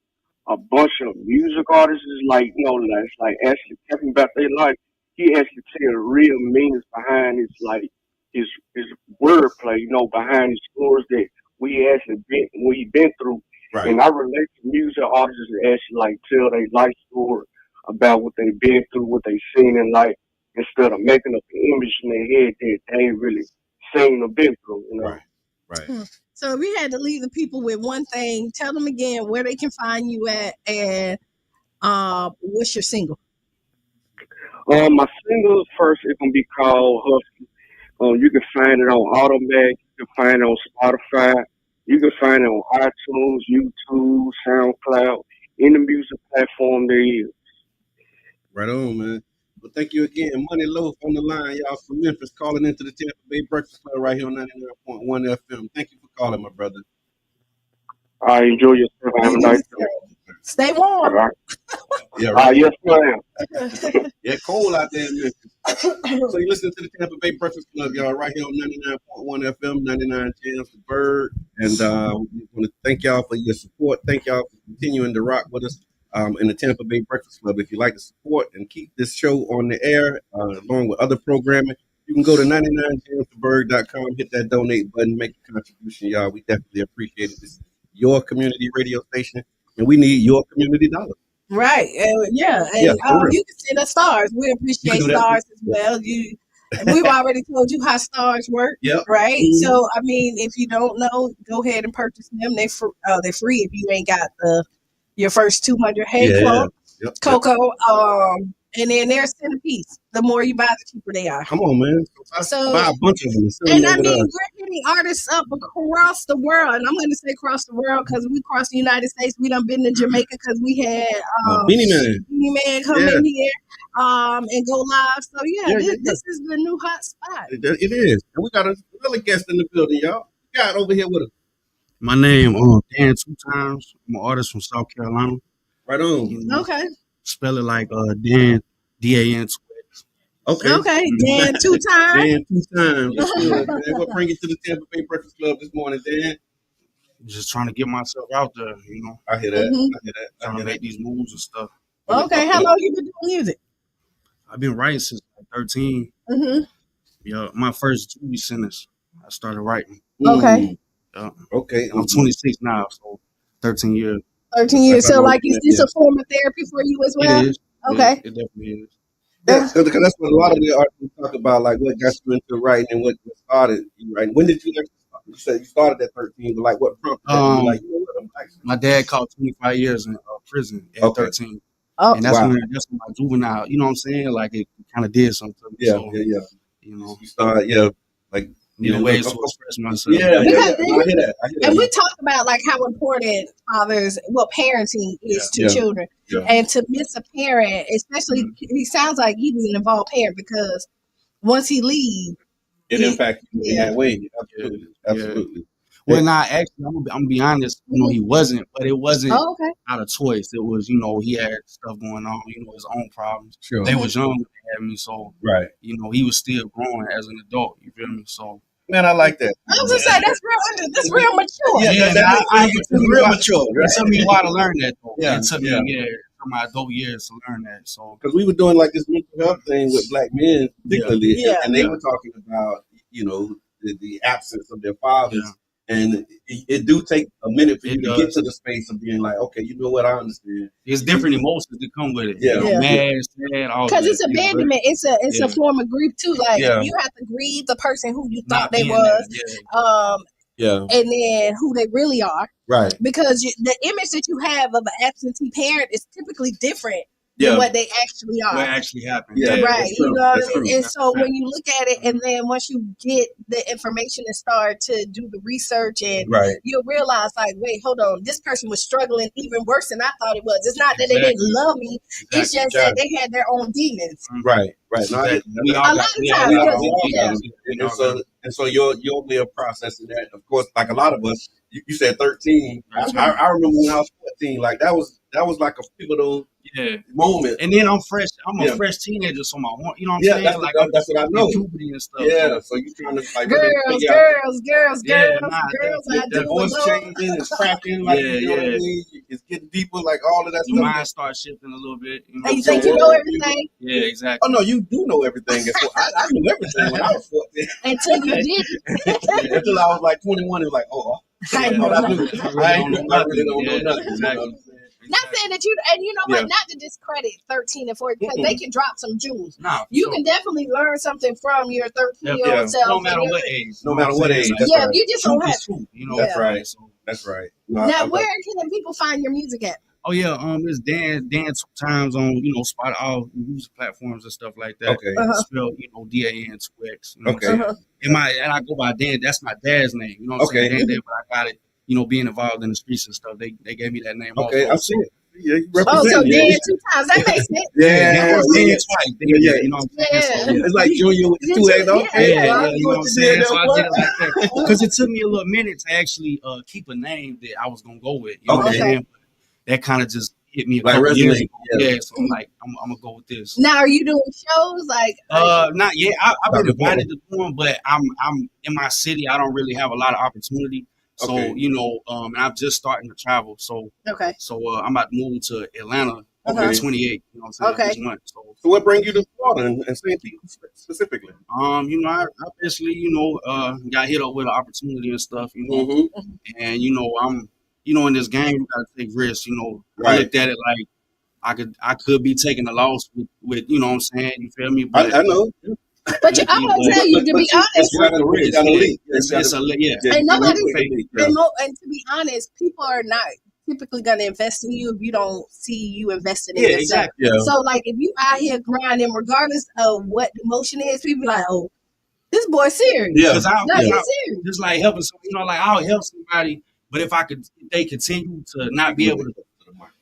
a bunch of music artists is like, it's like actually talking about their life. He actually tell real meanings behind his his wordplay, behind his stories that we been through. Right. And I relate to music artists that actually like tell their life story about what they've been through, what they've seen in life, instead of making up an image in their head that they ain't really seen or been through. Right. So if you had to leave the people with one thing, tell them again where they can find you at, and what's your single? My single first is gonna be called Hustle. You can find it on Automatic, you can find it on Spotify, you can find it on iTunes, YouTube, SoundCloud, any music platform there is. Right on, man. Well, thank you again. Money Loaf on the line, y'all from Memphis, calling into the Tampa Bay Breakfast Club right here on 99.1 FM. Thank you for calling, my brother. I enjoy yourself. Have a nice day. Stay warm. All right. Yeah, right. Yes, ma'am. Yeah, cold out there in Memphis. So you listen to the Tampa Bay Breakfast Club, y'all, right here on 99.1 FM, 99 Jams, the Bird. And we want to thank y'all for your support. Thank y'all for continuing to rock with us in the Tampa Bay Breakfast Club. If you'd like to support and keep this show on the air, along with other programming, you can go to 99jamsthebird.com, hit that donate button, make a contribution, y'all. We definitely appreciate it. This is your community radio station, and we need your community dollars. Right. Yeah. And you can send us stars. We appreciate stars as well. We've already told you how stars work. Yep. Right. Mm-hmm. So I mean, if you don't know, go ahead and purchase them. They're free if you ain't got your first 200. Coco. And then they're a centerpiece. The more you buy, the cheaper they are. Come on, man. So buy a bunch of them. And I mean, we're hitting artists up across the world. And I'm going to say across the world because we crossed the United States. We done been to Jamaica because we had Beanie Man come in here and go live. So, this is the new hot spot. It is. And we got another guest in the building, y'all. We got over here with us. My name Dan 2 times. I'm an artist from South Carolina. Right on. Okay. Spell it like Dan, DAN. Okay, Dan 2 times. Dan 2 times. That's good, man. What bring you to the Tampa Bay Breakfast Club this morning, Dan? just trying to get myself out there, you know. I hear that. Mhm. I hear that. I Trying to hear make that. these moves and stuff. Okay, how long you been doing music? I've been writing since like 13. Mhm. Yeah, my first 2 sentence, I started writing. Okay. Yeah. Okay. And I'm 26 now, so 13 years. 13 years. That's So, how long like, you is been, this a form of therapy for you as It well? is. Okay. It definitely is. Yeah, because that's what a lot of the artists talk about, like what got you into writing and what started you writing. When did you actually start? You said you started at 13, but like what prompted that? You were like, you know what, I'm actually. My dad caught 25 years in prison at Okay. 13. Oh, And that's Wow. when my juvenile, you know what I'm saying? Like it kind of did something to me. Yeah, So, yeah. you know, You started, like, needed ways to okay. express myself. Yeah. Because No, I hear that. and we talk about like how important parenting is to Yeah. children, Yeah. and to miss a parent, especially he sounds like he was an involved parent because once he leaves, It impacts you in yeah. that way. Absolutely. Yeah. Absolutely. Well, now actually, I'm gonna be honest. You know, he wasn't, but it wasn't Oh, okay. out of choice. It was, you know, he had stuff going on. You know, his own problems. Sure. They was young when they had me, so Right. you know, he was still growing as an adult. You feel me? So Man, I like that. I was gonna say that's real mature. Yeah, it's real mature. Right? It took me a while to learn that, though. Yeah, It took me, yeah. from my adult years to learn that. So Because we were doing like this mental health thing with black men, particularly, Yeah. and they were talking about, the absence of their fathers. Yeah. And it do take a minute for It you to does. get to the space of being like, okay, you know what, I understand. It's different emotions that come with it. Yeah. You know, Yeah. mad, sad, all Because that. it's abandonment. It's a Yeah. form of grief too. Like Yeah. you have to grieve the person who you Not thought they being was, there. Yeah. and then who they really are. Right. Because the image that you have of an absentee parent is typically different Yeah. than what they actually are. What actually happened? Yeah. Right, That's you true. know what That's I mean? true. And That's so a when fact. you look at it, and then once you get the information and start to do the research, and Right. you'll realize, like, wait, hold on, this person was struggling even worse than I thought it was. It's not that they Exactly. didn't love me; it's just that they had their own demons. Right. Right. No, Exactly. we all A got lot of we times, all got because we all got yeah. them. And so your way of processing that, of course, like a lot of us, you said 13. I remember when I was 14, like that was like a pivotal moment. And then I'm fresh. I'm Yeah. a fresh teenager, so my you know what I'm Yeah, saying? that's Like that's what I I'm know. in puberty and stuff. Yeah, So so you trying to like really Girls, figure out girls, I the do voice love. changing, it's cracking, like you know what I mean? It's getting deeper, like all of that your stuff. mind starts shifting a little bit. You know And what you I'm think saying? you know everything Yeah, exactly. Oh no, you do know everything. I knew everything when I was 14. until you didn't. Until I was like 21, it was like, I I know thought I knew. I really don't know I really don't know nothing. nothing. Yeah, You know what I'm saying? Not saying that you, and you know Yeah. what, not to discredit 13 and 14, because they can drop some jewels. Nah, You sure. can definitely learn something from your 13-year-old Yeah. self. No matter what age. No matter what age. That's Yeah, right. you just don't Truth have. is truth. You know, That's Yeah. right. So, That's right. No, Now, where can people find your music at? oh yeah, it's Dan 2 times on spot all music platforms and stuff like that. Okay. Spelled DAN 2X. You know Okay. what I'm saying? And I go by Dan. That's my dad's name. You know what I'm saying? Dan, but I got it. Being involved in the streets and stuff, they gave me that name. Okay, also. I see it. Yeah, you Oh, represent. so Yeah. Dan 2 times. That makes sense. Yeah. Dan twice. Yeah. You know what I'm saying? So, Yeah. It's like Junior with the 2 A's. Okay. Yeah, I you know what I'm saying? So I did it like that. Because it took me a little minute to actually keep a name that I was going to go with. You know what I'm Okay. saying? That kind of just hit me a Like couple years resonate. ago. Yeah, so I'm like, I'm going to go with this. Now, are you doing shows? Like, Not yet. I've been invited to do them, but I'm in my city. I don't really have a lot of opportunity. So, Okay. and I'm just starting to travel. So, okay. I'm about to move to Atlanta on Okay. the 28th. You know what I'm saying? Okay. This month. So what brings you to Florida and St. Pete specifically? I basically, got hit up with an opportunity and stuff, Mm-hmm. and I'm, in this game, you gotta take risks. I Right. looked at it like I could be taking a loss with you know what I'm saying. You feel me? But I know. But I'm going to tell you, to be honest, You gotta risk. and nobody, Yeah. and to be honest, people are not typically going to invest in you if you don't see you investing in Yeah, yourself. exactly. Yeah. So, like, if you out here grinding, regardless of what the emotion is, people be like, oh, this boy serious. Yeah. Because No, he's serious. just like helping some, like I'll help somebody, but if they continue to not be able to,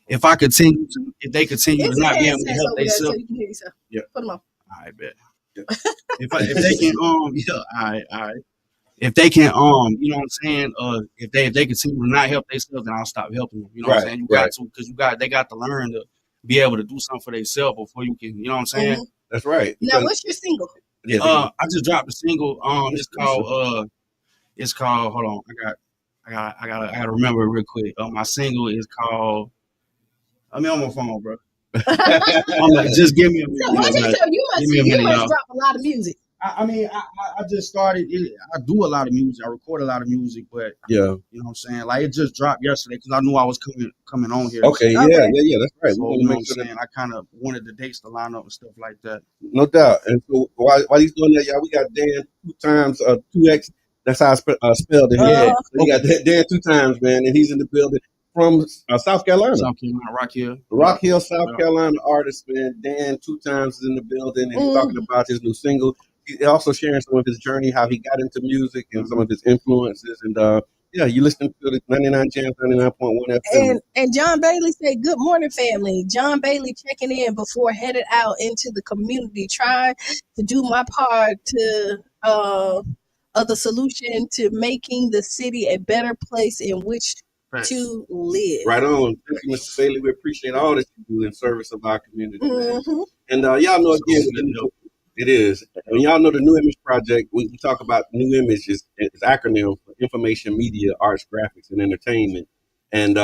if they continue It's to not be able headsets to help over there so themselves, you can hear yourself. Yeah. Put them on. I bet. If they can, all right. If they can, you know what I'm saying? If they continue to not help themselves, then I'll stop helping them. You know what I'm saying? You got to, because they got to learn to be able to do something for themselves before you can. You know what I'm saying? Mm-hmm. That's right. Now, what's your single? Yeah. I just dropped a single. It's called. Hold on. gotta remember it real quick. My single is called. I mean, on my phone, bro. Just give me a minute. You must drop a lot of music. I mean, I just started. I do a lot of music. I record a lot of music, but you know what I'm saying. Like it just dropped yesterday because I knew I was coming on here. Okay, yeah, that's right. So, you know what I'm saying. I kind of wanted the dates to line up and stuff like that. No doubt. And so while he's doing that, y'all, we got Dan 2 times 2X. That's how I spelled it. Yeah, so you got Dan 2 times, man, and he's in the building from South Carolina. Rock Hill, South Carolina artist, man. Dan 2 times is in the building, and he's talking about his new single. He's also sharing some of his journey, how he got into music, and some of his influences. And yeah, you listening to the 99 Jams, 99.1 FM. And John Bailey said, "Good morning, family." John Bailey checking in before headed out into the community, trying to do my part to of the solution to making the city a better place in which to live. Right on. Thank you, Mr. Bailey. We appreciate all that you do in service of our community. And y'all know, again, it is. And y'all know the New Image Project, we talk about New Image is acronym for Information, Media, Arts, Graphics, and Entertainment. And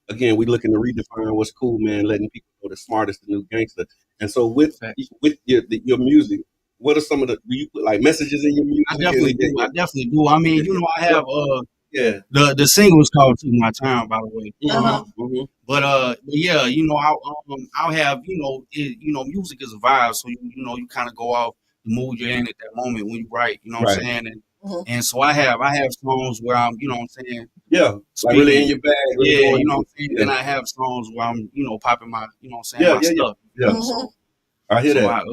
again, we're looking to redefine what's cool, man, letting people know the smartest, the new gangster. And so with your music, what are some of the, do you put like messages in your music? I definitely do. I mean, you know, I have the single is called "To My Time," by the way. But yeah, you know, I'll have, you know, music is a vibe, so you kind of go off the mood you're in at that moment when you write, you know what I'm saying? And so I have songs where I'm, you know what I'm saying? Yeah, like really in your bag. Yeah, you know what I'm saying? Then I have songs where I'm, you know, popping my, you know what I'm saying, my stuff. Yeah. So, I hear that.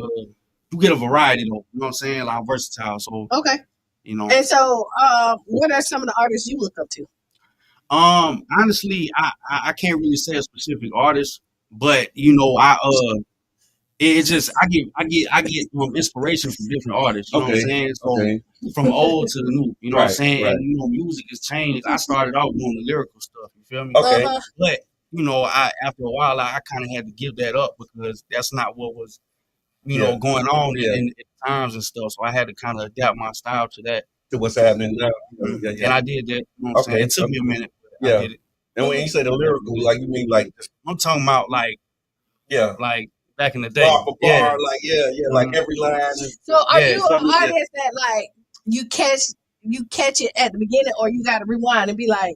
You get a variety though, you know what I'm saying? Like I'm versatile, so you know. And so, what are some of the artists you look up to? Honestly, I can't really say a specific artist, but you know, it's just I get inspiration from different artists. You know what I'm saying? So from old to the new, you know what I'm saying? And you know, music has changed. I started off doing the lyrical stuff. You feel me? But you know, after a while, I kind of had to give that up because that's not what was, you know, going on in times and stuff. So I had to kind of adapt my style to that. To what's happening now. And I did that. You know what I'm saying? It took me a minute. But I did it. And when you say the lyrical, like you mean like I'm talking about like back in the day. Bar for bar, like every line. So are you an artist that like you catch it at the beginning, or you got to rewind and be like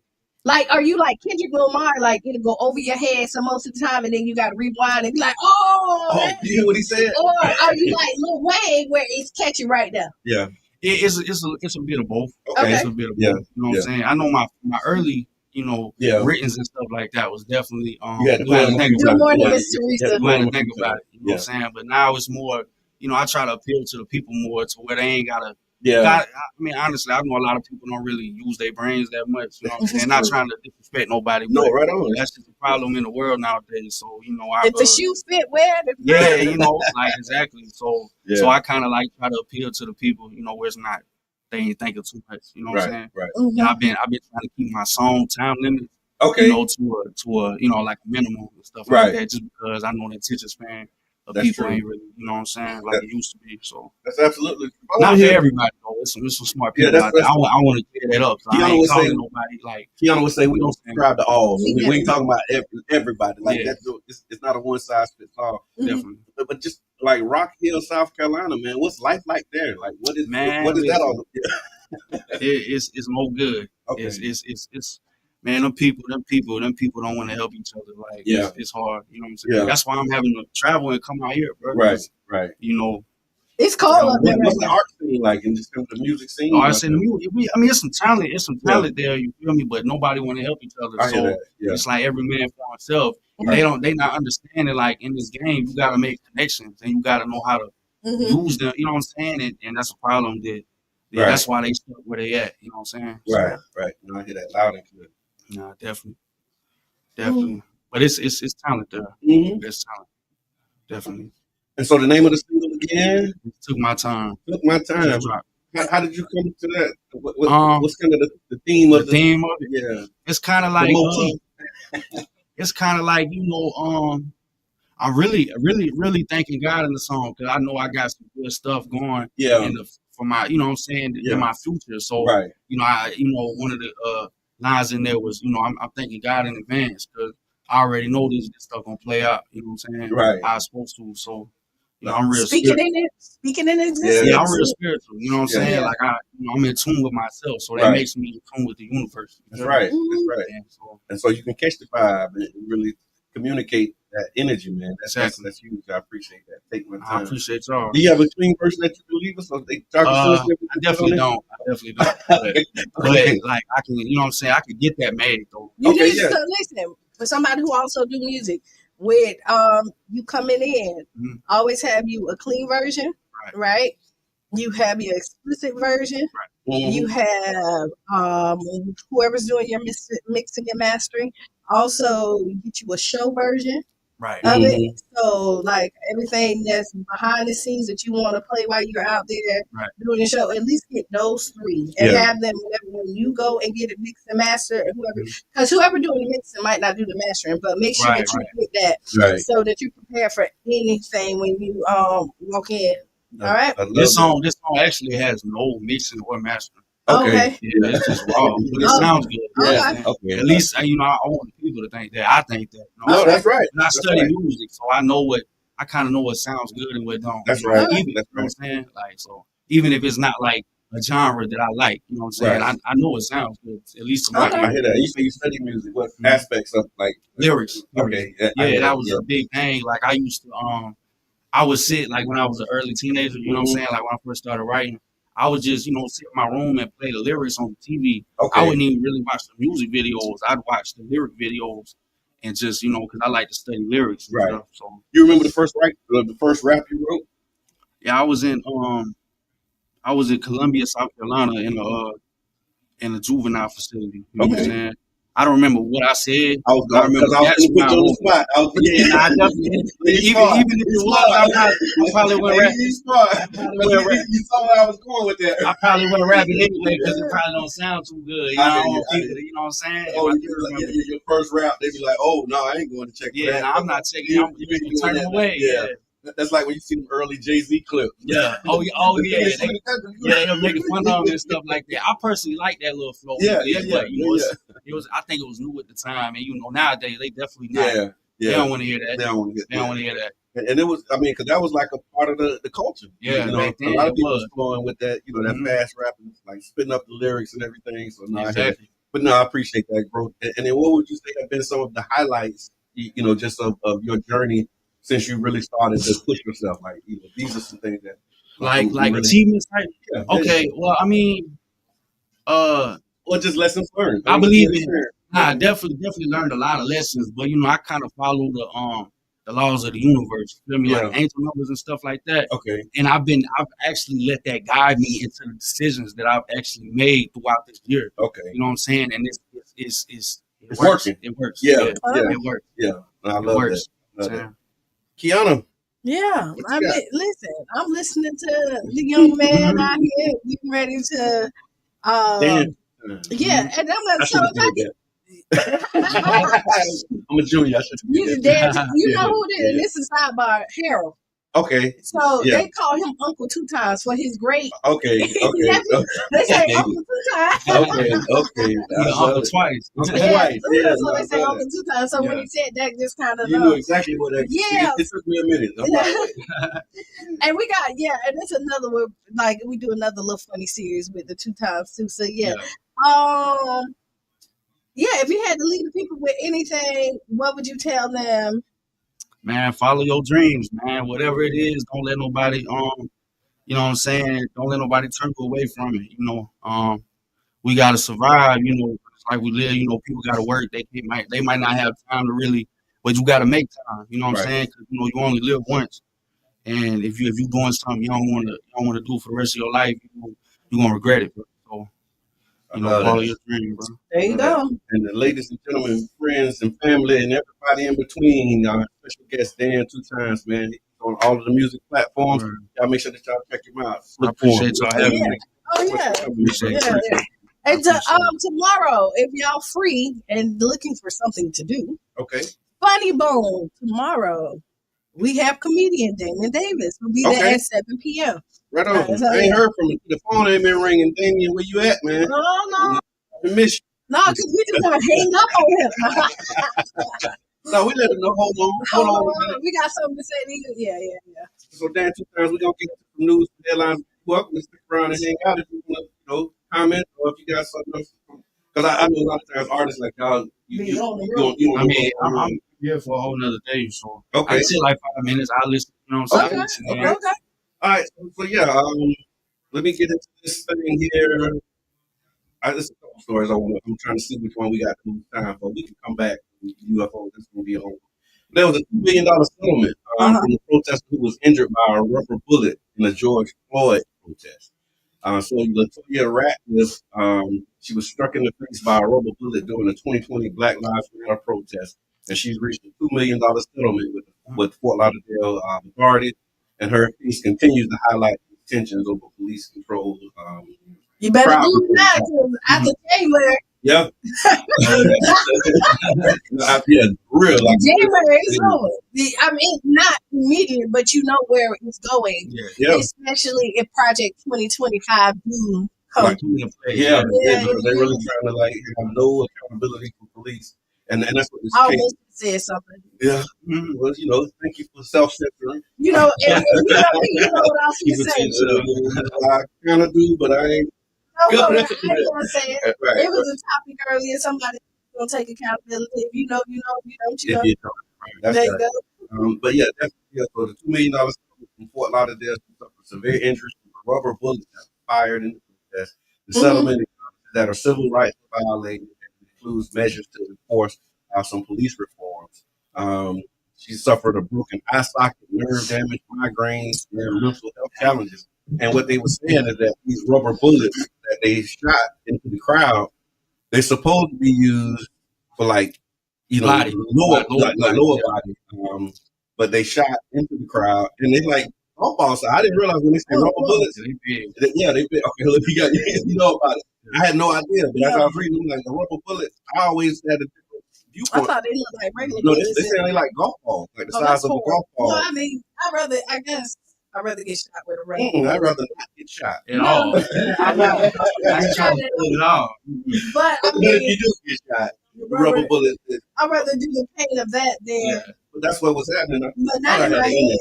are you like Kendrick Lamar, like it'll go over your head some most of the time, and then you got to rewind and be like, oh, you hear what he said? Or are you like Lil Wayne, where it's catchy right now? Yeah. It's a bit of both. It's a bit of both. You know what I'm saying? I know my early, you know, writtens and stuff like that was definitely Good morning, Miss Teresa. Glad to think about it. You know what I'm saying? But now it's more, you know, I try to appeal to the people more to where they ain't gotta. I mean, honestly, I know a lot of people don't really use their brains that much. You know what I'm saying? Not trying to disrespect nobody. No, right on. That's just a problem in the world nowadays. So, you know, if the shoe fit, wear it. Yeah, you know, like exactly. So I kind of like try to appeal to the people, you know, where it's not, they ain't thinking too much. You know what I'm saying? Right. And I've been trying to keep my song time limit, you know, to a you know, like a minimum and stuff like that, just because I know the attention span of people ain't really, you know what I'm saying, like it used to be. So that's absolutely not for everybody though. It's some smart people out there. I want to clear that up. I ain't calling nobody like Keanu would say we don't subscribe to all. So we ain't talking about everybody. Like it's not a one size fits all. Definitely. But just like Rock Hill, South Carolina, man, what's life like there? Like what is that all? It's no good. It's man, them people don't want to help each other. Like, it's hard. You know what I'm saying? That's why I'm having to travel and come out here, bro. Right. You know, it's cold up there. What's the art scene like, and just the music scene? I said the music. I mean, it's some talent there. You feel me? But nobody want to help each other. So it's like every man for himself. They not understanding. Like in this game, you got to make connections and you got to know how to use them. You know what I'm saying? And that's a problem that. That's why they stuck where they at. You know what I'm saying? Right. You know, I hear that loud and clear. Nah, definitely. But it's talent there. It's talent, definitely. And so the name of the single again? Took My Time. How did you come to that? What's kind of the theme of the theme of it? Yeah, it's kind of like it's kind of like, you know, I'm really thanking God in the song because I know I got some good stuff going. For my, you know what I'm saying, in my future. So you know, one of the lines in there was, I'm thanking God in advance because I already know this stuff gonna play out. You know what I'm saying? Right. How it's supposed to. So, I'm real speaking in existence. Yeah, I'm real spiritual. You know what I'm saying? Yeah. Like I'm in tune with myself, so that makes me in tune with the universe. That's right. Mm-hmm. That's right. And so you can catch the vibe and really communicate that energy, man. That's huge. I appreciate that. Take my time. I appreciate y'all. Do you have a clean version that you can leave us? Or I definitely don't. But like I can, you know what I'm saying? I could get that made though. You need to listen for somebody who also do music. With you coming in, always have you a clean version, right? You have your explicit version. Right. You have whoever's doing your mixing and mastering. Also, get you a show version of it. So, like everything that's behind the scenes that you want to play while you're out there doing the show, at least get those 3 and have them when you go and get it mixed and mastered, and because whoever doing the mixing might not do the mastering, but make sure that you get that so that you prepare for anything when you walk in. All right. This song actually has no mixing or mastering. Okay. Yeah, it's just raw, but it sounds good. Yeah. Okay. At least I want people to think that. I think that. No, that's right. And I study music, so I know I kind of know what sounds good and what don't. That's right. Even, you know what I'm saying? Like, so even if it's not like a genre that I like, you know what I'm saying? Right. I know it sounds good, at least to my I hear that. You say you study music. What aspects of like lyrics? Okay. Yeah, that was a big thing. Like I used to I would sit like when I was an early teenager, you know what I'm saying? Like when I first started writing, I would just, sit in my room and play the lyrics on the TV. Okay. I wouldn't even really watch the music videos. I'd watch the lyric videos and just, because I like to study lyrics and stuff. So you remember the first rap you wrote? Yeah, I was in Columbia, South Carolina in a juvenile facility. You know what I'm saying? I don't remember what I said. I remember that's my on the spot. I definitely even if it was, I probably went rapping. You saw where I was going with that. I probably went rapping anyway because it probably don't sound too good. You know what I'm saying? Oh, your first rap, they be like, "Oh no, I ain't going to check." Yeah, I'm not checking. You turn them away. Yeah. That's like when you see them early Jay-Z clips. Yeah. Oh yeah. They're making fun of him and stuff like that. I personally like that little flow. Yeah. It was. I think it was new at the time, and nowadays they definitely not. Yeah. They don't want to hear that. They don't want to hear that. And it was, because that was like a part of the culture. Yeah, a lot of people was flowing with that, that fast rapping, like spitting up the lyrics and everything. So exactly. I appreciate that growth. And then what would you say have been some of the highlights, just of your journey since you really started to push yourself? Like, these are some things that like achievements type. Yeah, okay, well, I mean, or just lessons learned. I believe in. I definitely learned a lot of lessons, but I kind of follow the laws of the universe. You feel me? Like angel numbers and stuff like that. Okay. And I've actually let that guide me into the decisions that I've actually made throughout this year. Okay. You know what I'm saying? And it's working. It works. Yeah. It works. Yeah. I love that. Kiana. Yeah, listen. I'm listening to the young man out here getting ready to. Yeah, and I'm like, so I'm a junior. I should you know who it is? And this is sidebar Harold. Okay. So they call him Uncle 2 times for his great. Okay. They say Uncle 2 times. Okay. Uncle twice. Uncle twice. Yeah. So they say Uncle 2 times. So when he said that, just kind of. You knew exactly what that. Yeah. It took me a minute. And we got and it's another one. Like we do another little funny series with the 2 times too. So yeah. If you had to leave the people with anything, what would you tell them? Man, follow your dreams, man. Whatever it is, don't let nobody, you know what I'm saying? Don't let nobody turn you away from it. We gotta survive, it's like we live, people gotta work. They might not have time to really, but you gotta make time, you know what I'm saying? 'Cause, you only live once. And if you're doing something you don't want to do for the rest of your life, you're gonna regret it, bro. So, follow your dream, bro. There you go. And the ladies and gentlemen, friends and family, and everybody in between, our special guest Dan 2 times, man, on all of the music platforms. Right. Y'all make sure that y'all check him out. I appreciate y'all having me. Oh yeah. Appreciate And tomorrow, if y'all free and looking for something to do, okay. Funny Bone tomorrow. We have comedian Damon Davis. Will be there at 7 p.m. Right on. I ain't heard from you. The phone ain't been ringing. Damien, where you at, man? No. I miss No, because we just gonna hang up on him. No, we let him know. Hold on. We got something to say to you. Yeah. So Dan, 2 times we gonna get some news headlines. Welcome to stick around and hang out if you want to, comment or if you got something else. Because I know a lot of times artists like y'all, I mean, I'm here for a whole nother day, so okay. I sit like 5 minutes. I listen. You know what I'm saying? Okay. All right. So yeah, let me get into this thing here. There's a couple stories I'm trying to see which one we got too much time for. We can come back with UFO. This will be on. There was a $2 million settlement from a protester who was injured by a rubber bullet in a George Floyd protest. So Latoya Ratliff, she was struck in the face by a rubber bullet during the 2020 Black Lives Matter protest, and she's reached a $2 million settlement with Fort Lauderdale authorities. And her case continues to highlight tensions over police control. You better do that after January. Yeah. Real. Like, January is over. I mean, not immediate, but you know where it's going. Yeah. Especially if Project 2025 do come. Like, they're really trying to have no accountability for police, and that's what this I case almost said something. Yeah. Well, thank you for self-censoring. You know what I was going to say. I kind of do, but I ain't. I ain't gonna say it. Right, it was a topic earlier. Somebody gonna take accountability. If you know, you don't. You know. That's there right. You go. But so the $2 million from Fort Lauderdale suffered severe injuries from a rubber bullet that was fired in the protest. The settlement that are civil rights violated includes measures to enforce some police reforms. She suffered a broken eye socket, nerve damage, migraines, and mental health challenges. And what they were saying is that these rubber bullets that they shot into the crowd, they're supposed to be used for lower body. But they shot into the crowd, and they golf balls. I didn't realize when they say rubber bullets. They big. Okay, look, you know about it. I had no idea, but as I was reading, the rubber bullets, I always had a different viewpoint. I thought they looked like regular. No, they say they like golf balls, like the size of a golf ball. Well, I mean, I'd rather get shot with a regular. I'd rather not get shot at all. I ain't trying to do it at all. But I mean, if you do get shot, rubber bullets. I'd rather do the pain of that than. Yeah, but that's what was happening. But not in my head.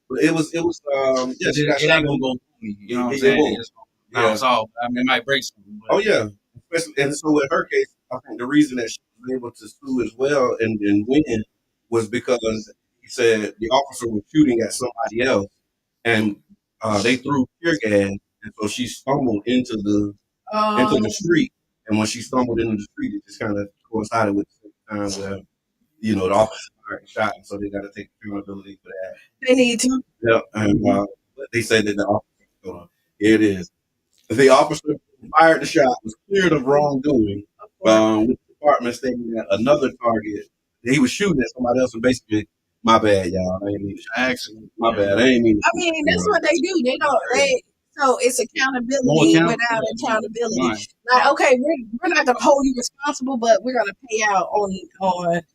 But it was. It ain't gonna go through me. You know what I'm saying? It's all. I mean, it might break something. Oh yeah, especially and so in her case, I think the reason that she was able to sue as well and win was because he said the officer was shooting at somebody else, and they threw tear gas, and so she stumbled into the street, and when she stumbled into the street, it just kind of coincided with the time where the officer fired shot, and so they got to take accountability for that. They need to. Yeah, and they said that the officer, here it is. The officer who fired the shot was cleared of wrongdoing, with the department stating that another target, he was shooting at somebody else, and basically, my bad, y'all. I ain't mean to accident. My bad. I ain't mean to. I mean, that's what they do. They don't. So it's accountability without accountability. Right. Like, okay, we're not gonna hold you responsible, but we're gonna pay out on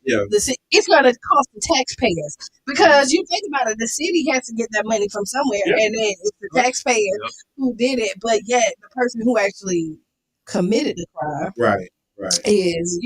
the city. It's gonna cost the taxpayers because you think about it, the city has to get that money from somewhere, and then it's the taxpayer who did it. But yet, the person who actually committed the crime, right, is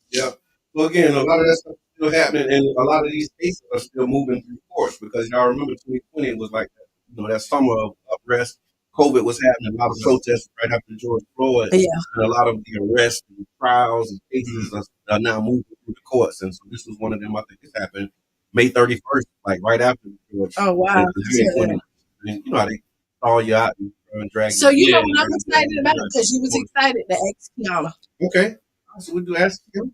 Yeah. Well, again, a lot of that stuff is still happening, and a lot of these cases are still moving through courts because y'all remember 2020 was like that summer of arrest. COVID was happening, a lot of protests right after George Floyd, and a lot of the arrests and trials and cases are now moving through the courts. And so this was one of them. I think this happened May 31st, right after George. Oh wow! And you know how they haul you out and drag you. So you know what I'm excited about because you was excited to ask Kiana. Okay, so we do ask him.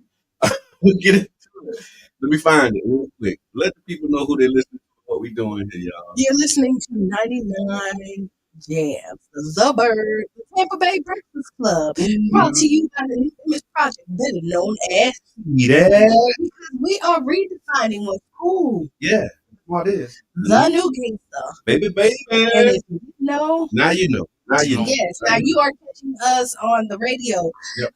We'll get into it. Let me find it real quick. Let the people know who they're listening to. What we doing here, y'all? You're listening to 99 Jams, the Bird, the Tampa Bay Breakfast Club, brought to you by the infamous project, better known as because we are redefining what's cool. Yeah, what is the new gangster, baby. And if you know, now you know. Yes, now you are catching us on the radio,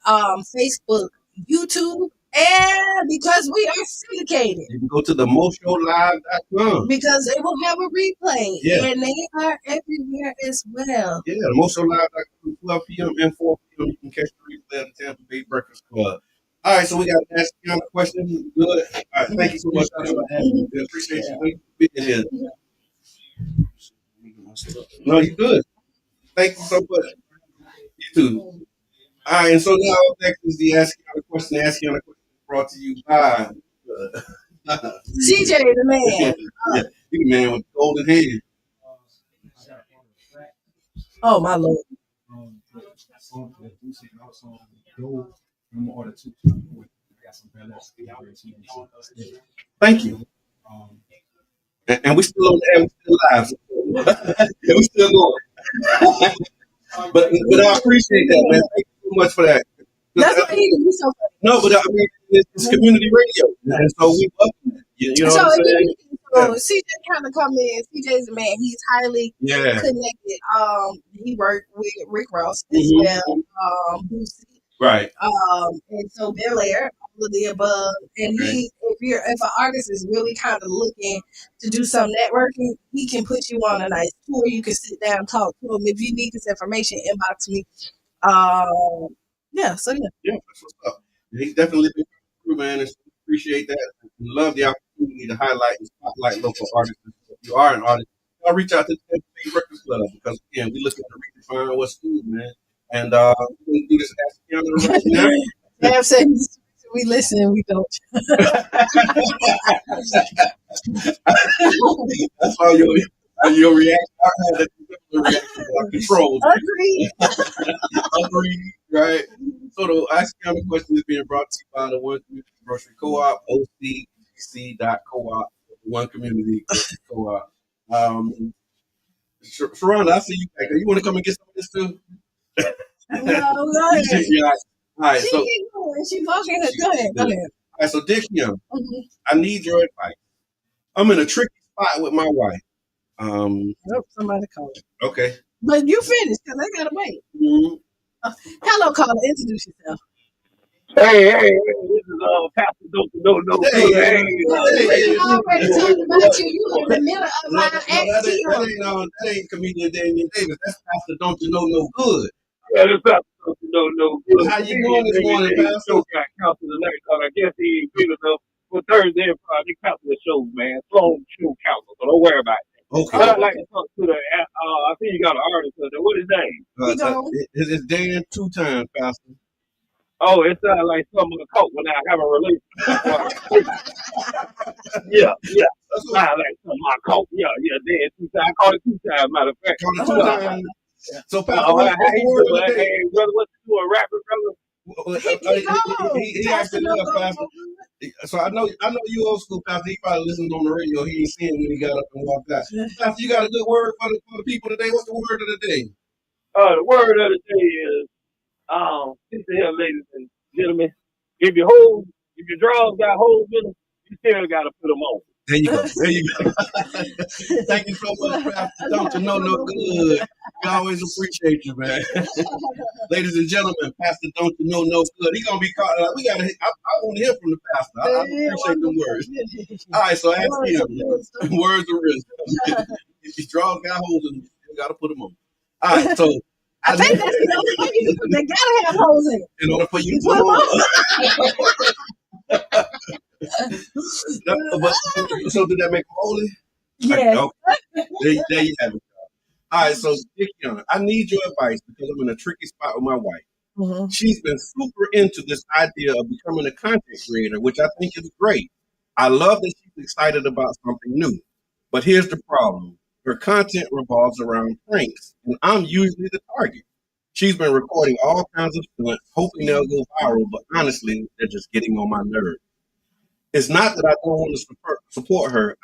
Facebook, YouTube, And because we are syndicated. You can go to themostshowlive.com. Because they will have a replay. Yeah. And they are everywhere as well. Yeah, themostshowlive.com, 12 p.m. and 4 p.m. You can catch the replay of the Tampa Bay Breakfast Club. All right, so we got to ask you a question. Good. All right, thank you so much for having me. We appreciate you being here. No, you good. Thank you so much. You too. All right, and so now next is the Ask Kiana question. Ask Kiana question brought to you by CJ the man. Yeah, you the man with the golden hair. Oh my Lord. Thank you. And we still on the air, we still live. And we still going. but I appreciate that, man. Thank you so much for that. That's why he can be so funny. No, but I mean, it's community radio, and so we welcome it. You know what I'm saying? So CJ kind of come in. CJ's a man. He's highly connected. He worked with Rick Ross as well. Boosie. Right. And so Bel Air, all of the above. And if an artist is really kind of looking to do some networking, he can put you on a nice tour. You can sit down and talk to him. If you need this information, inbox me. Yeah, so yeah. Yeah, that's what's up. He's definitely been through, man, and appreciate that. We love the opportunity to highlight and spotlight local artists. If you are an artist, I'll reach out to the Tampa Bay Records Club because again, we looking to redefine what's good, man. And we're gonna do this Ask Kiana right now. Yeah, I'm saying we listen, we don't. That's how your reaction. I had that reaction like control. Agreed, right? So the Ask Kiana question is being brought to you by the One Community Grocery Co-op, ocgc.coop, One Community Grocery Co-op. Sharonda, I see you back there. You want to come and get some of this too? No, go ahead. Yeah. All right, she walking. Go ahead. All right, so Dick Young, I need your advice. I'm in a tricky spot with my wife. Somebody called. Okay. But you finished because I gotta wait. Hello, caller. Introduce yourself. Hey, this is Pastor Don't Know No Good. We already talked about you. You in the middle of my that ain't comedian Damian Davis. That's Pastor Don't You Know No Good. Yeah, this Pastor Don't You Know No Good. How you doing this morning, Pastor? Got canceled tonight, so I guess he ain't good enough for Thursday and Friday. Cancel the shows, man. Sloan show council, so don't worry about it. Okay. I'd like to talk to the. I see you got an artist. What is his name? It's Dan 2 times, Pastor. Oh, it sounds like some of the coke when I have a relationship. Yeah. Sounds like some of my coke. Yeah. Dan 2 times. I call it 2 times. Matter of fact. Call it 2 times. So, Pastor, how you doing? Hey, brother, what you doing, rapper, brother? He actually left, Pastor. So I know you old school, Pastor. He probably listened on the radio. He ain't seen when he got up and walked out. Pastor, you got a good word for the people today. What's the word of the day? The word of the day is, listen here, ladies and gentlemen. If your drawers got holes in them, you still got to put them on. There you go. Thank you so much, Pastor. Don't you know no good? We always appreciate you, man. Ladies and gentlemen, Pastor Don't You Know No Good. He's gonna be caught. I want to hear from the pastor. I appreciate the words. All right, so ask him. Words of wisdom. If your drawers got holes in them, you got to put them on. All right, so. I think that's the only way you can. They gotta have holes in it. In order for you to put them on. So did that make them holy? Yeah. Okay. There you have it. All right, so Dick Young, I need your advice because I'm in a tricky spot with my wife. Mm-hmm. She's been super into this idea of becoming a content creator, which I think is great. I love that she's excited about something new. But here's the problem. Her content revolves around pranks, and I'm usually the target. She's been recording all kinds of stunts, hoping they'll go viral, but honestly, they're just getting on my nerves. It's not that I don't want to support her.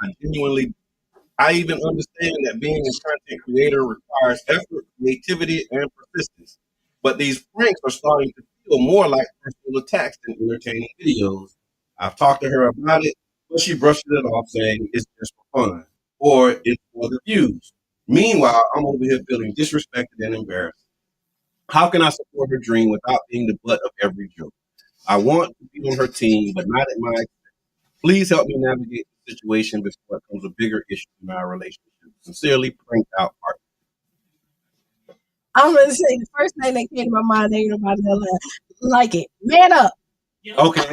I even understand that being a content creator requires effort, creativity, and persistence. But these pranks are starting to feel more like personal attacks than entertaining videos. I've talked to her about it, but she brushes it off saying it's just for fun or it's for the views. Meanwhile, I'm over here feeling disrespected and embarrassed. How can I support her dream without being the butt of every joke? I want to be on her team, but not at my expense. Please help me navigate the situation before it becomes a bigger issue in our relationship. Sincerely, pranked out partner. I'm gonna say the first thing that came to my mind, ain't nobody gonna like it. Man up. Okay.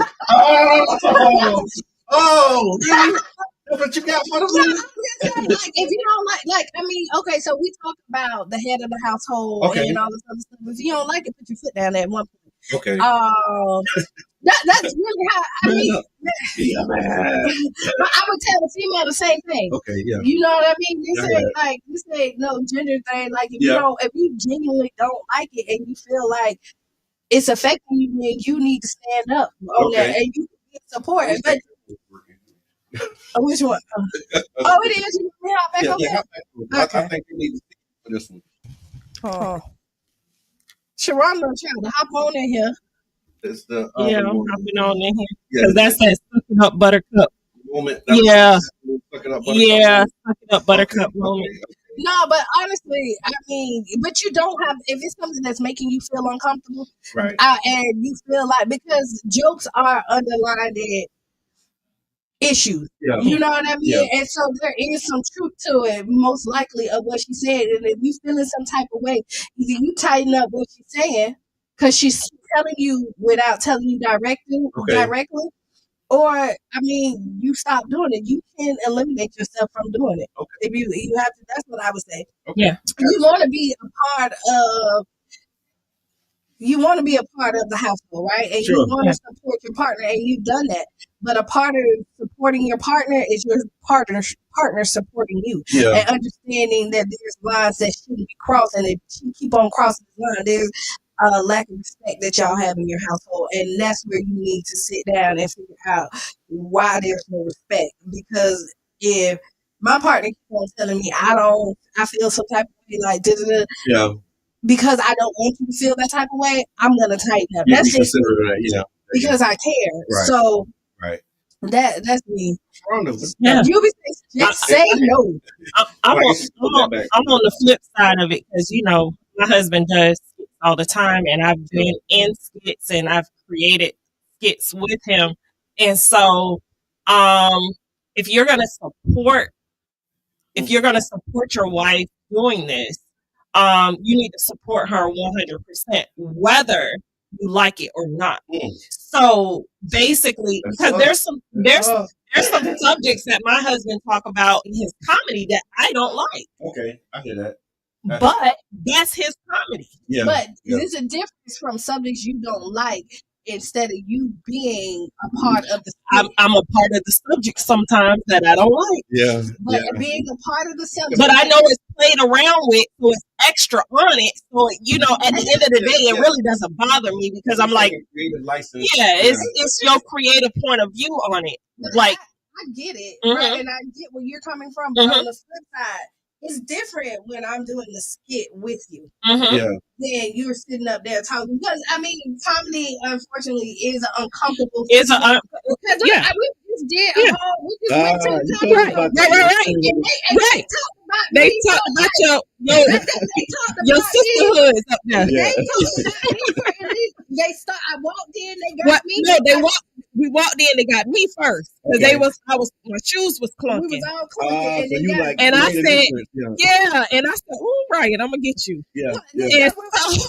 Oh, really? That's what you got for the Like if you don't like, I mean, okay, so we talk about the head of the household and all this other stuff. If you don't like it, put your foot down at one point. Okay. That's really how I mean. I would tell a female the same thing. Okay, yeah. You know what I mean? They say no gender thing. Like if you genuinely don't like it and you feel like it's affecting you, then you need to stand up on that and you get support. But which one? Oh, it is. You can hop back on that. I think you need to stick for this one. Sharonda trying to hop on in here. It's the I'm hopping on in here because that's that sucking up buttercup moment. Sucking up buttercup moment. No, but honestly, I mean, but you don't have, if it's something that's making you feel uncomfortable, right? And you feel like, because jokes are underlined issues, you know what I mean? And so there is some truth to it, most likely, of what she said. And if you feel in some type of way, either you tighten up what she's saying, because she's telling you without telling you directly, or I mean, you stop doing it. You can eliminate yourself from doing it. If you have to, that's what I would say. Yeah, you want to be a part of. You want to be a part of the household, right? And you want to support your partner, and you've done that. But a part of supporting your partner is your partner supporting you, and understanding that there's lines that shouldn't be crossed, and if you keep on crossing the line, there's a lack of respect that y'all have in your household, and that's where you need to sit down and figure out why there's no respect. Because if my partner keeps on telling me I feel some type of way, like because I don't want you to feel that type of way, I'm gonna tighten up. That's just because I care. Right. So that's me. Yeah. You just say no. I'm on the flip side of it, because my husband does skits all the time, and I've been in skits and I've created skits with him. And so if you're gonna support your wife doing this, you need to support her 100%, whether you like it or not. So basically, because there's some subjects that my husband talk about in his comedy that I don't like. Okay, I hear that. But that's his comedy. Yeah. But there's a difference from subjects you don't like, instead of you being a part of the subject. I'm a part of the subject sometimes that I don't like. Yeah. But being a part of the subject. But I know it's played around with, so it's extra on it. So, at the end of the day, it really doesn't bother me, because I'm like, it's your creative point of view on it. But like, I get it, right? And I get where you're coming from. But on the flip side, it's different when I'm doing the skit with you. Then you're sitting up there talking, because I mean, comedy unfortunately is an uncomfortable. We just went to right. They talk about your sisterhood up there. I walked in, they got me. No, we walked in, they got me first, because my shoes was clunking. We was all clunking, and I said, and I said, "Oh, Ryan, I'm gonna get you." Yeah. And it was like,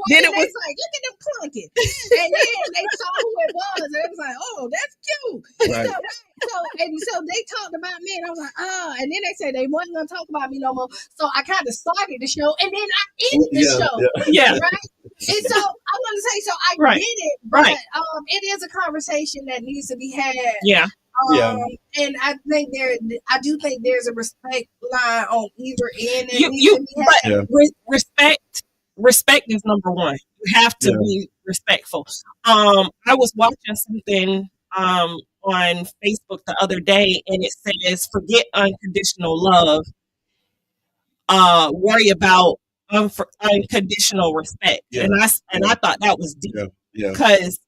look at them clunking, and then they saw who it was, and it was like, "Oh, that's cute." Right. So they talked about me, and I was like, and then they said they wasn't gonna talk about me no more. So I kind of started the show, and then I ended the show. Yeah. Right. And so I want to say, so I get it, but it is a conversation that needs to be had. Yeah. And I do think there's a respect line on either end. Respect is number one. You have to be respectful. I was watching something on Facebook the other day, and it says, "Forget unconditional love. Worry about unconditional respect." And I thought that was deep, because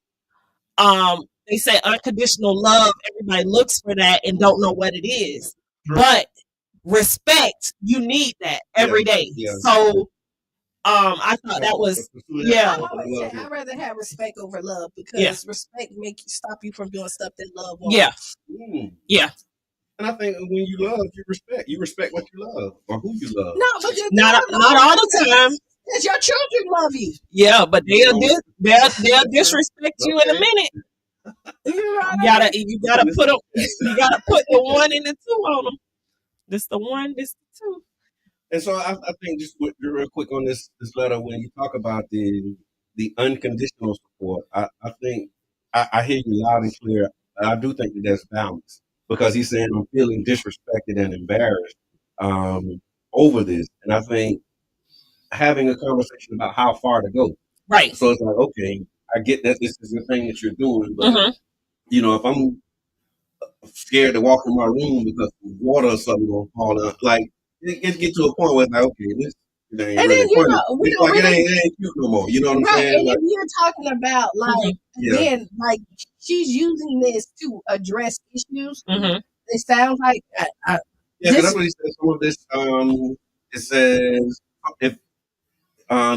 they say unconditional love, everybody looks for that and don't know what it is. But respect, you need that every day. So I thought that was I always say I'd rather have respect over love because respect stop you from doing stuff that love won't. Yeah. And I think when you love, you respect what you love or who you love. No, but not all the time. Because your children love you. Yeah, but they'll disrespect you in a minute. You gotta put the one and the two on them. This the one, this the two. And so I think just real quick on this letter, when you talk about the unconditional support, I think I hear you loud and clear. I do think that there's balance because he's saying I'm feeling disrespected and embarrassed over this, and I think having a conversation about how far to go. Right. So it's like, okay, I get that this is the thing that you're doing, but you know, if I'm scared to walk in my room because water or something gonna fall out, like it get to a point where it's like, okay, this ain't and really then, funny. We It's don't like really, it ain't cute no more. You know what I'm saying? And like, if you're talking about like then like she's using this to address issues, it sounds like because that's what he says. Some of this, it says if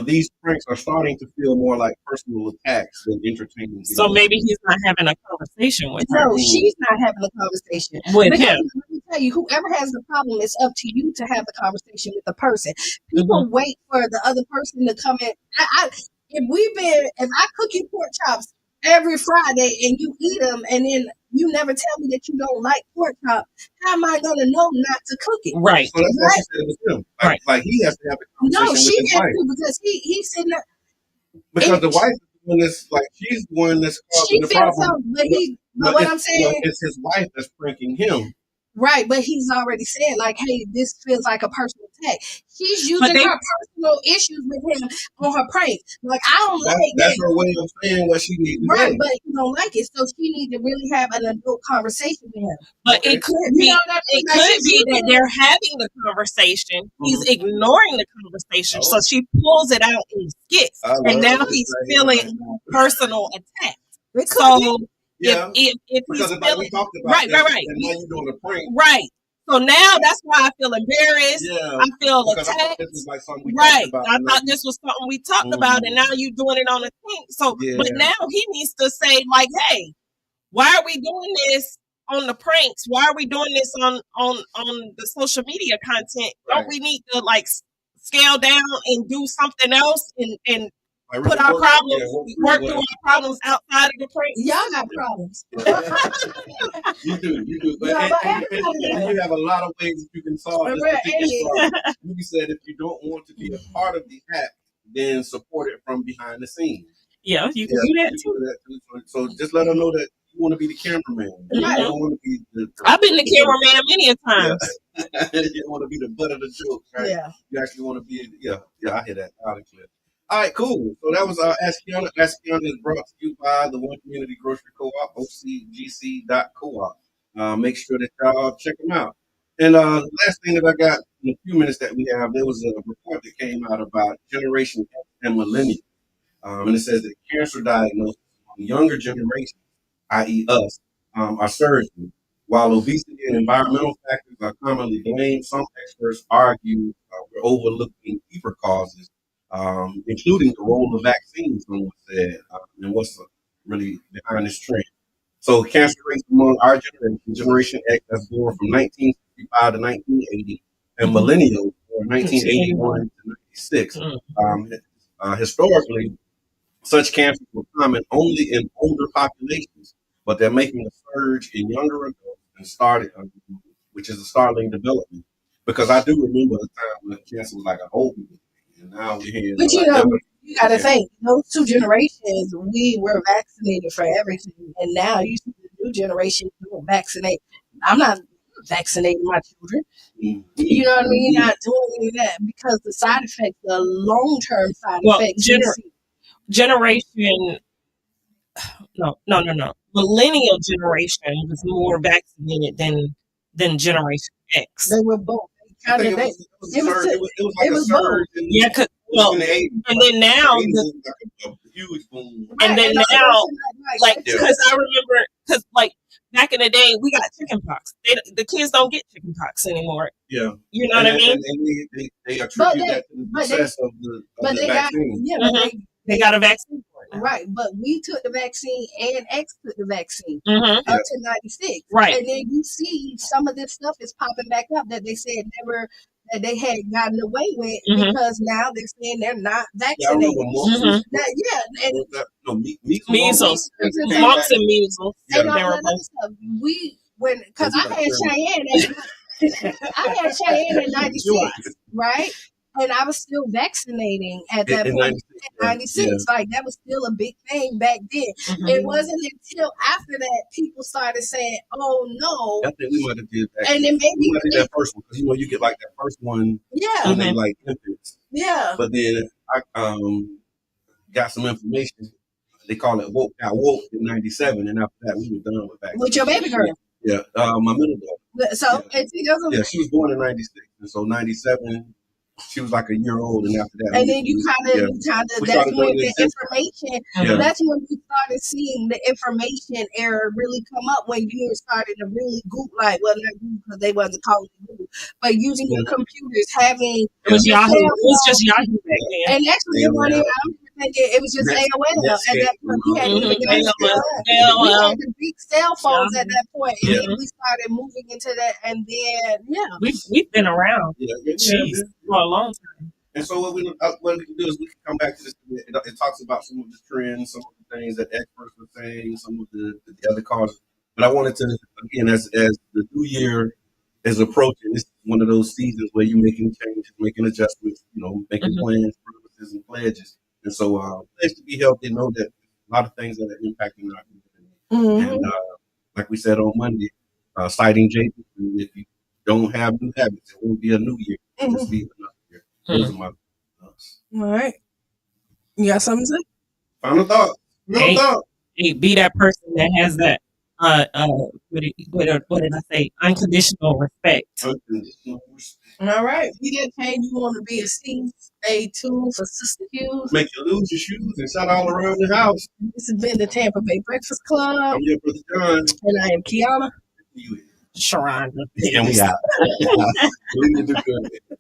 these pranks are starting to feel more like personal attacks than entertaining. So maybe he's not having a conversation with her. No, she's not having a conversation with him. Let me tell you, whoever has the problem, it's up to you to have the conversation with the person. People wait for the other person to come in. If I cook you pork chops every Friday and you eat them, and then you never tell me that you don't like pork chop, how am I going to know not to cook it? Right. So that's what she said with him. Like he has to have the conversation with his wife. No, she has to because he's sitting there. Because the wife is the one that's like, she's the one that's causing the problem. But what I'm saying is his wife that's pranking him. Right, but he's already said, like, hey, this feels like a personal attack. She's using her personal issues with him on her prank. Like, I don't like that. That's her way of saying what she needs to do. Right, but you don't like it, so she needs to really have an adult conversation with him. But it could be, that they're having the conversation. He's ignoring the conversation, so she pulls it out in skits, and now he's feeling personal attack. So. Yeah, if because he's like we talked about right. And now you're doing a prank. Right. So now that's why I feel embarrassed. Yeah, I feel attacked. I this was like something we right. Talked about, I thought this was something we talked about, and now you're doing it on a thing. So, but now he needs to say, like, hey, why are we doing this on the pranks? Why are we doing this on the social media content? Right. Don't we need to like scale down and do something else and put our problems, work through our problems outside of the prank? Y'all got problems. You do. But and you have a lot of ways that you can solve this particular problem. You said if you don't want to be a part of the act, then support it from behind the scenes. Yeah, you can do that too. So just let her know that you want to be the cameraman. You don't want to be I've been the cameraman many a times. You don't want to be the butt of the joke, right? Yeah. You actually want to be, I hear that loud and clear. All right, cool. So that was Ask Kiana. Ask Kiana is brought to you by the One Community Grocery Co-op, ocgc.coop. Make sure that y'all check them out. And the last thing that I got in a few minutes that we have, there was a report that came out about Generation X and Millennials. And it says that cancer diagnosis among younger generations, i.e. us, are surging. While obesity and environmental factors are commonly blamed, some experts argue we're overlooking deeper causes, including the role of vaccines, someone said, and what's really behind this trend. So cancer rates among our generation, Generation X, that's born from 1965 to 1980, and millennials, or 1981 to 96. Historically, such cancers were common only in older populations, but they're making a surge in younger adults and started, which is a startling development. Because I do remember the time when cancer was like an old people thing, and now we're here. But you got to think, those two generations, we were vaccinated for everything, and now you see the new generation doing vaccinate. I'm not vaccinating my children. You know what I mean? Not doing any of that because the side effects, the long-term side effects. Generation, no. Millennial generation was more vaccinated than Generation X. They were both. It was like a surge. And then now a huge boom. And then now, like, because I remember, because like back in the day, we got chicken pox. The kids don't get chicken pox anymore. Yeah. You know what I mean? And they attribute that to the success of the vaccine. They got a vaccine for it now. Right, but we took the vaccine and X took the vaccine up to 96. Right. And then you see some of this stuff is popping back up that they said never that they had gotten away with because now they're saying they're not vaccinated. Measles, mumps and measles. And all that other stuff. Because I had Cheyenne in 96, right? And I was still vaccinating at that point in 96. Yeah. Like, that was still a big thing back then. It wasn't until after that people started saying, oh, no. I think we might have did that. And then maybe we might have did that first one. Because, you get like that first one. Yeah. When they like infants. Yeah. But then I got some information. They call it got woke in 97. And after that, we were done with vaccines. With your baby girl? Yeah. My middle daughter. So, yeah, she was born in 96. And so 97. She was like a year old, and after that, and then you kind of that's when the information. That's when we started seeing the information error really come up when you started to really Google, like, well, not Google because they wasn't calling it Google, but using your computers, having it was Yahoo. It was just Yahoo back then. And actually, it was just AOL at that point. We had the big cell phones at that point, and then we started moving into that, and then we've been around. Jeez. For a long time. And so what we can do is we can come back to this. It talks about some of the trends, some of the things that experts were saying, some of the other causes. But I wanted to, again, as the new year is approaching, this is one of those seasons where you're making changes, making adjustments, making plans, promises, and pledges. And so pledge to be healthy, know that a lot of things that are impacting our community. And like we said on Monday, citing Jacob, if you don't have new habits, it won't be a new year. Just be another year. Those are my thoughts. All right. You got something to say? Final thought. Hey, be that person that has that what did I say? Unconditional respect. All right. Be that change you want to be a seed. Stay tuned for Sister Hughes. Make you lose your shoes and shout all around the house. This has been the Tampa Bay Breakfast Club. I'm your brother John. And I am Kiana. Sharonda. And we out. We need to do good.